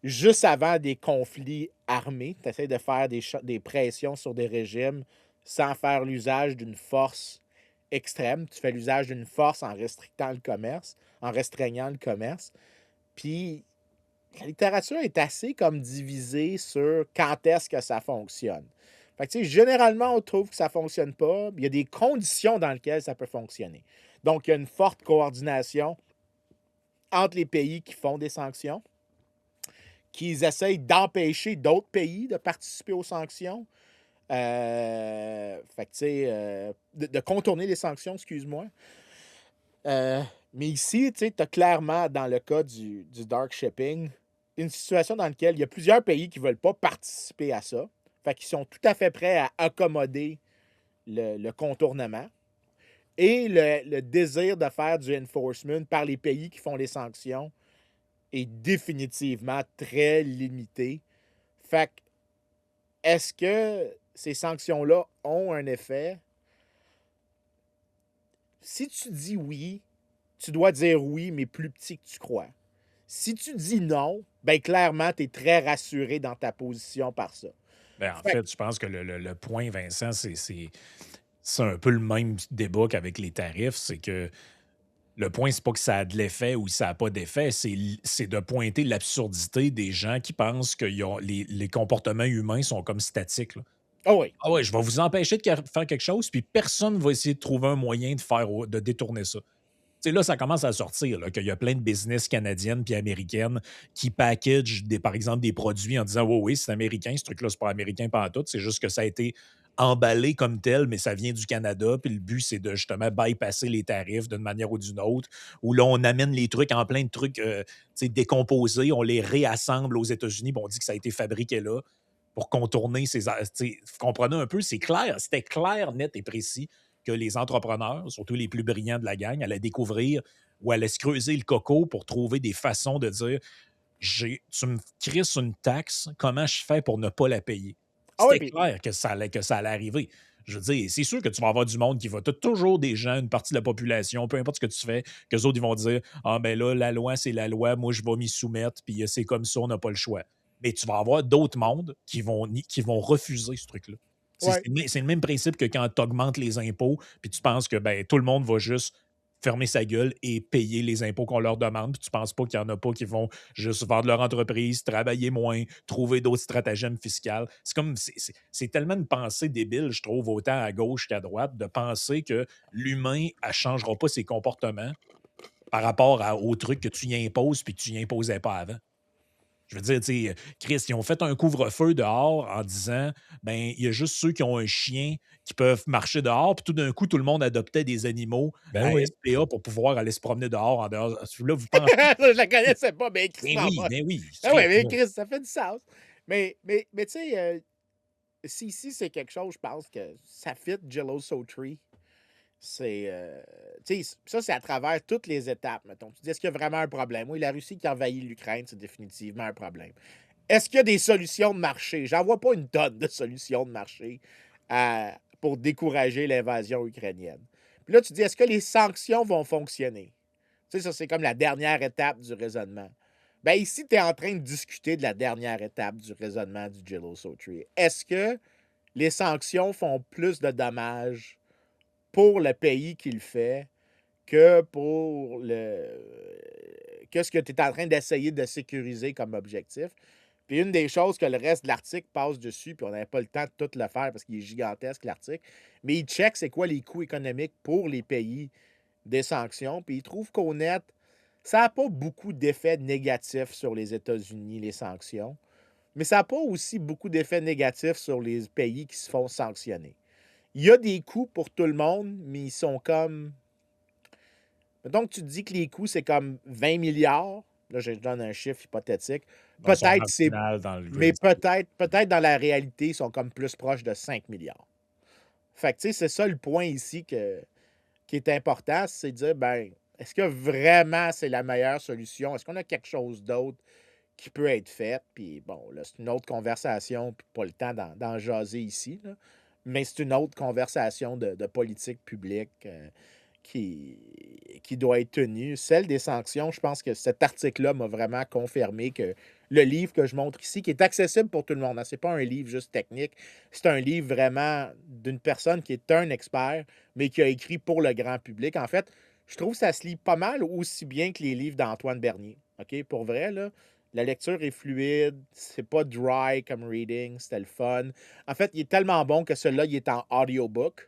juste avant des conflits armés. Tu essaies de faire des pressions sur des régimes sans faire l'usage d'une force extrême. Tu fais l'usage d'une force en restrictant le commerce, en restreignant le commerce. Puis la littérature est assez comme divisée sur quand est-ce que ça fonctionne. Fait que, tu sais, généralement, on trouve que ça ne fonctionne pas. Il y a des conditions dans lesquelles ça peut fonctionner. Donc, il y a une forte coordination entre les pays qui font des sanctions, qui essayent d'empêcher d'autres pays de participer aux sanctions. Fait que, tu sais, de contourner les sanctions, excuse-moi. Mais ici, tu sais, tu as clairement, dans le cas du dark shipping, une situation dans laquelle il y a plusieurs pays qui ne veulent pas participer à ça. Fait qu'ils sont tout à fait prêts à accommoder le contournement. Et le désir de faire du enforcement par les pays qui font les sanctions est définitivement très limité. Fait que, est-ce que ces sanctions-là ont un effet? Si tu dis oui, tu dois dire oui, mais plus petit que tu crois. Si tu dis non, ben clairement, tu es très rassuré dans ta position par ça. Ben, en Fait fait, je pense que le point, Vincent, c'est un peu le même débat qu'avec les tarifs. C'est que le point, c'est pas que ça a de l'effet ou ça n'a pas d'effet, c'est de pointer l'absurdité des gens qui pensent que les comportements humains sont comme statiques, là. oh oui. Ah ouais, je vais vous empêcher de faire quelque chose, puis personne ne va essayer de trouver un moyen de détourner ça. Tu sais, là, ça commence à sortir, là, qu'il y a plein de business canadiennes puis américaines qui packagent, par exemple, des produits en disant, oui, oui, c'est américain, ce truc-là, c'est pas américain tout. C'est juste que ça a été emballé comme tel, mais ça vient du Canada. Puis le but, c'est de justement bypasser les tarifs d'une manière ou d'une autre. Où là, on amène les trucs en plein de trucs tu sais, décomposés, on les réassemble aux États-Unis, puis on dit que ça a été fabriqué là pour contourner ces. Tu sais, vous comprenez un peu, c'est clair, c'était clair, net et précis que les entrepreneurs, surtout les plus brillants de la gang, allaient découvrir ou allaient se creuser le coco pour trouver des façons de dire tu me crisses une taxe, comment je fais pour ne pas la payer? Ah oui, C'était clair que ça allait arriver. Je veux dire, c'est sûr que tu vas avoir du monde qui va. Tu as toujours des gens, une partie de la population, peu importe ce que tu fais, qu'eux autres, ils vont dire ah, ben là, la loi, c'est la loi, moi, je vais m'y soumettre, puis c'est comme ça, on n'a pas le choix. Mais tu vas avoir d'autres mondes qui vont refuser ce truc-là. ouais. C'est le même principe que quand tu augmentes les impôts, puis tu penses que ben, tout le monde va juste fermer sa gueule et payer les impôts qu'on leur demande, puis tu penses pas qu'il y en a pas qui vont juste vendre leur entreprise, travailler moins, trouver d'autres stratagèmes fiscaux. C'est tellement une pensée débile, je trouve, autant à gauche qu'à droite, de penser que l'humain ne changera pas ses comportements par rapport aux trucs que tu y imposes puis que tu y imposais pas avant. Je veux dire, tu sais, Chris, ils ont fait un couvre-feu dehors en disant, ben, il y a juste ceux qui ont un chien qui peuvent marcher dehors, puis tout d'un coup, tout le monde adoptait des animaux Ben à oui. SPA pour pouvoir aller se promener dehors en dehors. Là, vous pensez. Je la connaissais pas, mais Chris Ben m'en oui, va. ben oui. Ah ouais, mais Chris, ça fait du sens. Mais tu sais, si ici, c'est quelque chose, je pense que ça fit Jello So Tree. C'est. Tu sais, ça, c'est à travers toutes les étapes, mettons. Tu dis, est-ce qu'il y a vraiment un problème? Oui, la Russie qui envahit l'Ukraine, c'est définitivement un problème. Est-ce qu'il y a des solutions de marché? J'en vois pas une tonne de solutions de marché pour décourager l'invasion ukrainienne. Puis là, tu dis, est-ce que les sanctions vont fonctionner? Tu sais, ça, c'est comme la dernière étape du raisonnement. Ben ici, tu es en train de discuter de la dernière étape du raisonnement du Jello So Tree. Est-ce que les sanctions font plus de dommages pour le pays qui le fait que pour que ce que tu es en train d'essayer de sécuriser comme objectif? Puis une des choses que le reste de l'article passe dessus, puis on n'avait pas le temps de tout le faire parce qu'il est gigantesque, l'article, mais il check c'est quoi les coûts économiques pour les pays des sanctions, puis il trouve qu'au net, ça n'a pas beaucoup d'effets négatifs sur les États-Unis, les sanctions, mais ça n'a pas aussi beaucoup d'effets négatifs sur les pays qui se font sanctionner. Il y a des coûts pour tout le monde, mais ils sont comme... Donc, tu te dis que les coûts, c'est comme 20 milliards. Là, je donne un chiffre hypothétique. Dans son Peut-être c'est... marginal, dans le Mais grand. peut-être dans la réalité, ils sont comme plus proches de 5 milliards. Fait que, tu sais, c'est ça le point ici qui est important, c'est de dire, ben, est-ce que vraiment c'est la meilleure solution? Est-ce qu'on a quelque chose d'autre qui peut être fait? Puis bon, là, c'est une autre conversation, puis pas le temps d'en jaser ici, là. Mais c'est une autre conversation de politique publique qui doit être tenue. Celle des sanctions, je pense que cet article-là m'a vraiment confirmé que le livre que je montre ici, qui est accessible pour tout le monde, hein, c'est pas un livre juste technique, c'est un livre vraiment d'une personne qui est un expert, mais qui a écrit pour le grand public. En fait, je trouve que ça se lit pas mal aussi bien que les livres d'Antoine Bernier. OK? Pour vrai, là, la lecture est fluide, c'est pas dry comme reading, c'était le fun. En fait, il est tellement bon que celui-là, il est en audiobook.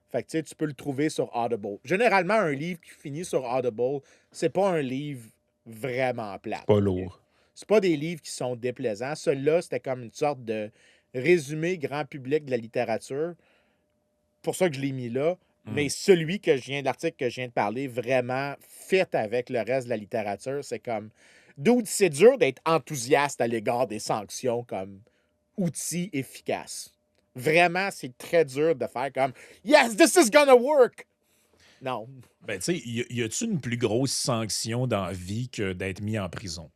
Fait que tu sais, tu peux le trouver sur Audible. Généralement, un livre qui finit sur Audible, c'est pas un livre vraiment plate. Pas OK? lourd. C'est pas des livres qui sont déplaisants. Celui-là, c'était comme une sorte de résumé grand public de la littérature. Pour ça que je l'ai mis là. Mais celui que l'article que je viens de parler, vraiment fait avec le reste de la littérature, c'est comme. Dude, c'est dur d'être enthousiaste à l'égard des sanctions comme outil efficace. Vraiment, c'est très dur de faire comme Yes, this is gonna work! Non. Ben, tu sais, y a-tu une plus grosse sanction dans la vie que d'être mis en prison?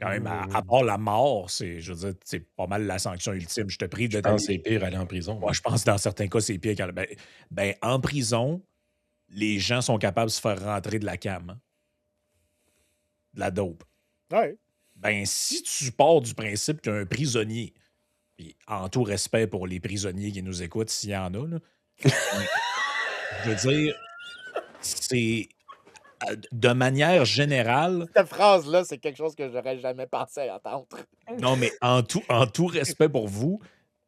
Quand même, à part la mort, je veux dire, c'est pas mal la sanction ultime. Je te prive de Je ta pense que vie. c'est pire aller en prison. Moi, je pense que dans certains cas, c'est pire. Ben, en prison, les gens sont capables de se faire rentrer de la cam, hein, de la dope. Ouais. Ben, si tu pars du principe qu'un prisonnier, puis en tout respect pour les prisonniers qui nous écoutent, s'il y en a, là, je veux dire, c'est de manière générale, Cette phrase-là, c'est quelque chose que j'aurais jamais pensé à entendre. non, mais en tout respect pour vous,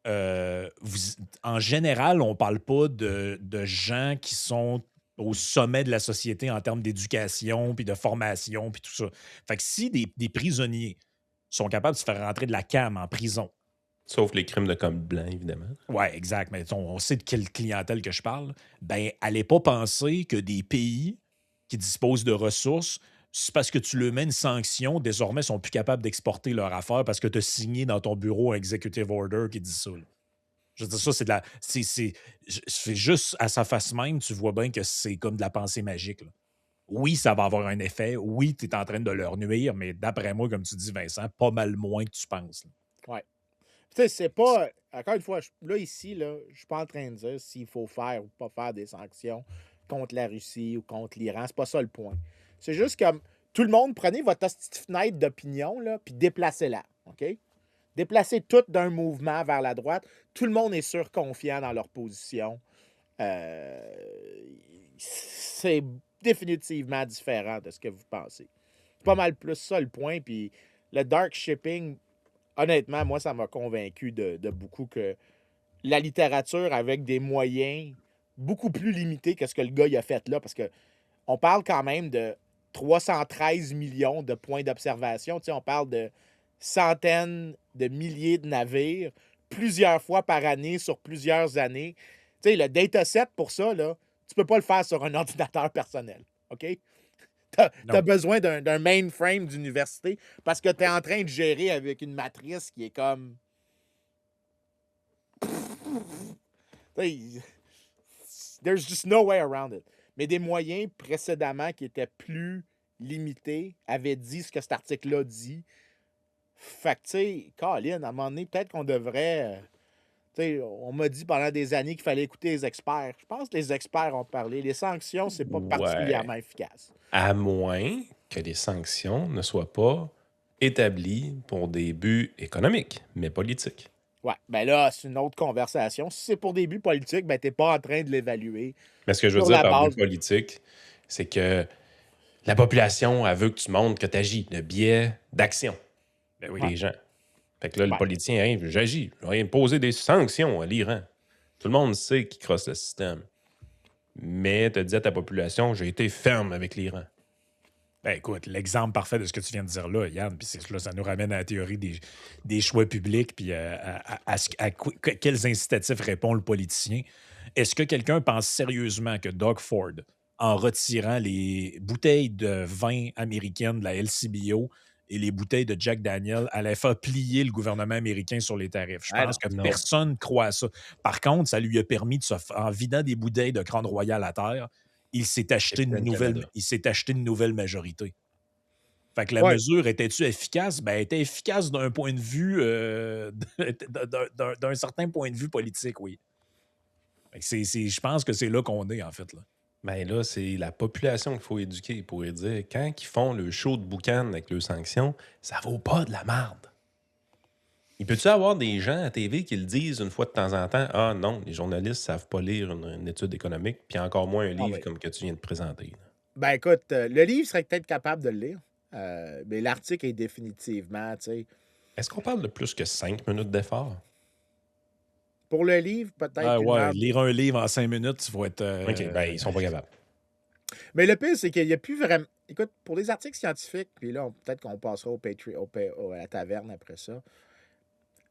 en général, on parle pas de gens qui sont au sommet de la société en termes d'éducation, puis de formation, puis tout ça. Fait que si des prisonniers sont capables de se faire rentrer de la cam en prison, Sauf les crimes de code blanc, évidemment. ouais, exact, mais on sait de quelle clientèle que je parle, ben, allez pas penser que des pays qui disposent de ressources, c'est parce que tu leur mets une sanction, désormais, sont plus capables d'exporter leur affaire parce que tu as signé dans ton bureau un executive order qui dit ça, là. Je veux dire, ça, c'est de la. C'est juste à sa face même, tu vois bien que c'est comme de la pensée magique, là. Oui, ça va avoir un effet. Oui, tu es en train de leur nuire, mais d'après moi, comme tu dis, Vincent, pas mal moins que tu penses, là. Ouais. Tu sais, c'est pas. Encore une fois, là, ici, là, je suis pas en train de dire s'il faut faire ou pas faire des sanctions contre la Russie ou contre l'Iran. C'est pas ça le point. C'est juste comme tout le monde, prenez votre petite fenêtre d'opinion, là, puis déplacez-la. OK? Déplacez tout d'un mouvement vers la droite. Tout le monde est surconfiant dans leur position. C'est définitivement différent de ce que vous pensez. C'est pas mal plus ça le point. Puis le dark shipping, honnêtement, moi, ça m'a convaincu de beaucoup que la littérature avec des moyens beaucoup plus limités que ce que le gars il a fait là, parce que on parle quand même de 313 millions de points d'observation. Tu sais, on parle de centaines de milliers de navires, plusieurs fois par année sur plusieurs années. Tu sais, le dataset pour ça, là, tu peux pas le faire sur un ordinateur personnel. OK? Tu as besoin d'un mainframe d'université parce que tu es en train de gérer avec une matrice qui est comme. There's just no way around it. Mais des moyens précédemment qui étaient plus limités avaient dit ce que cet article-là dit. Fait que, tu sais, Colin, à un moment donné, peut-être qu'on devrait. Tu sais, on m'a dit pendant des années qu'il fallait écouter les experts. Je pense que les experts ont parlé. Les sanctions, c'est pas particulièrement efficace. À moins que les sanctions ne soient pas établies pour des buts économiques, mais politiques. Ouais, ben là, c'est une autre conversation. Si c'est pour des buts politiques, ben t'es pas en train de l'évaluer. Mais ce que je veux Sur dire la par base. but politique, c'est que la population, elle veut que tu montres que tu agis, le biais d'action Ben oui. des gens. Fait que là, le Ouais. politicien arrive, j'agis, je vais imposer des sanctions à l'Iran. Tout le monde sait qu'il crosse le système. Mais tu dis à ta population, j'ai été ferme avec l'Iran. Ben écoute, l'exemple parfait de ce que tu viens de dire là, Yann, puis là, ça nous ramène à la théorie des choix publics, puis quels incitatifs répond le politicien. Est-ce que quelqu'un pense sérieusement que Doug Ford, en retirant les bouteilles de vin américaines de la LCBO et les bouteilles de Jack Daniel, allait faire plier le gouvernement américain sur les tarifs? Je Ah non. pense que Non. personne croit à ça. Par contre, ça lui a permis en vidant des bouteilles de Crown Royal à terre, il s'est acheté une nouvelle majorité. Fait que la Ouais. mesure était-tu efficace? Ben, elle était efficace d'un point de vue, d'un certain point de vue politique, oui. Fait que je pense que c'est là qu'on est, en fait. Là. Ben là, c'est la population qu'il faut éduquer pour dire quand ils font le show de boucan avec leurs sanctions, ça vaut pas de la merde. Il peut-tu avoir des gens à TV qui le disent une fois de temps en temps? Ah non, les journalistes savent pas lire une étude économique, puis encore moins un Ah livre oui. comme que tu viens de présenter. Là. Ben écoute, le livre serait peut-être capable de le lire. Mais l'article est définitivement, tu sais. Est-ce qu'on parle de plus que 5 minutes d'effort? Pour le livre, peut-être Ah une ouais, heure. lire un livre en 5 minutes, tu vas être. OK, ben ils sont pas capables. Mais le pire, c'est qu'il n'y a plus vraiment. Écoute, pour les articles scientifiques, puis là, peut-être qu'on passera à la taverne après ça.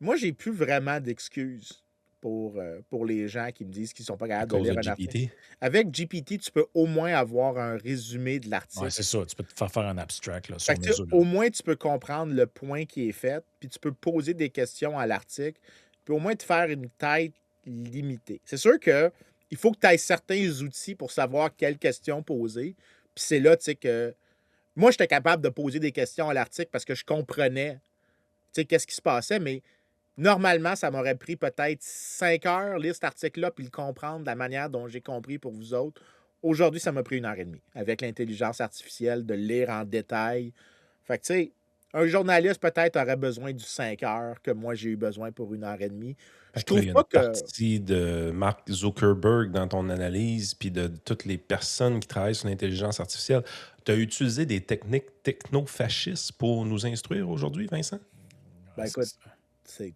Moi, j'ai plus vraiment d'excuses pour les gens qui me disent qu'ils sont pas À capables de cause lire de un article. GPT. Avec GPT, tu peux au moins avoir un résumé de Ouais, l'article. c'est ça. Tu peux te faire un abstract là, Fait sur que, tu sais, mesure. au moins, tu peux comprendre le point qui est fait, puis tu peux poser des questions à l'article, puis au moins te faire une tête limitée. C'est sûr que il faut que tu aies certains outils pour savoir quelles questions poser. Puis c'est là, tu sais, que moi, j'étais capable de poser des questions à l'article parce que je comprenais, tu sais, qu'est-ce qui se passait, mais normalement, ça m'aurait pris peut-être 5 heures lire cet article-là puis le comprendre de la manière dont j'ai compris pour vous autres. Aujourd'hui, ça m'a pris 1 heure et demie avec l'intelligence artificielle de le lire en détail. Fait que, tu sais, un journaliste peut-être aurait besoin du 5 heures que moi j'ai eu besoin pour 1 heure et demie. Je Fait que là, il trouve y a pas une que. partie de Mark Zuckerberg dans ton analyse, puis de toutes les personnes qui travaillent sur l'intelligence artificielle. Tu as utilisé des techniques techno-fascistes pour nous instruire aujourd'hui, Vincent? Ben C'est écoute, ça. c'est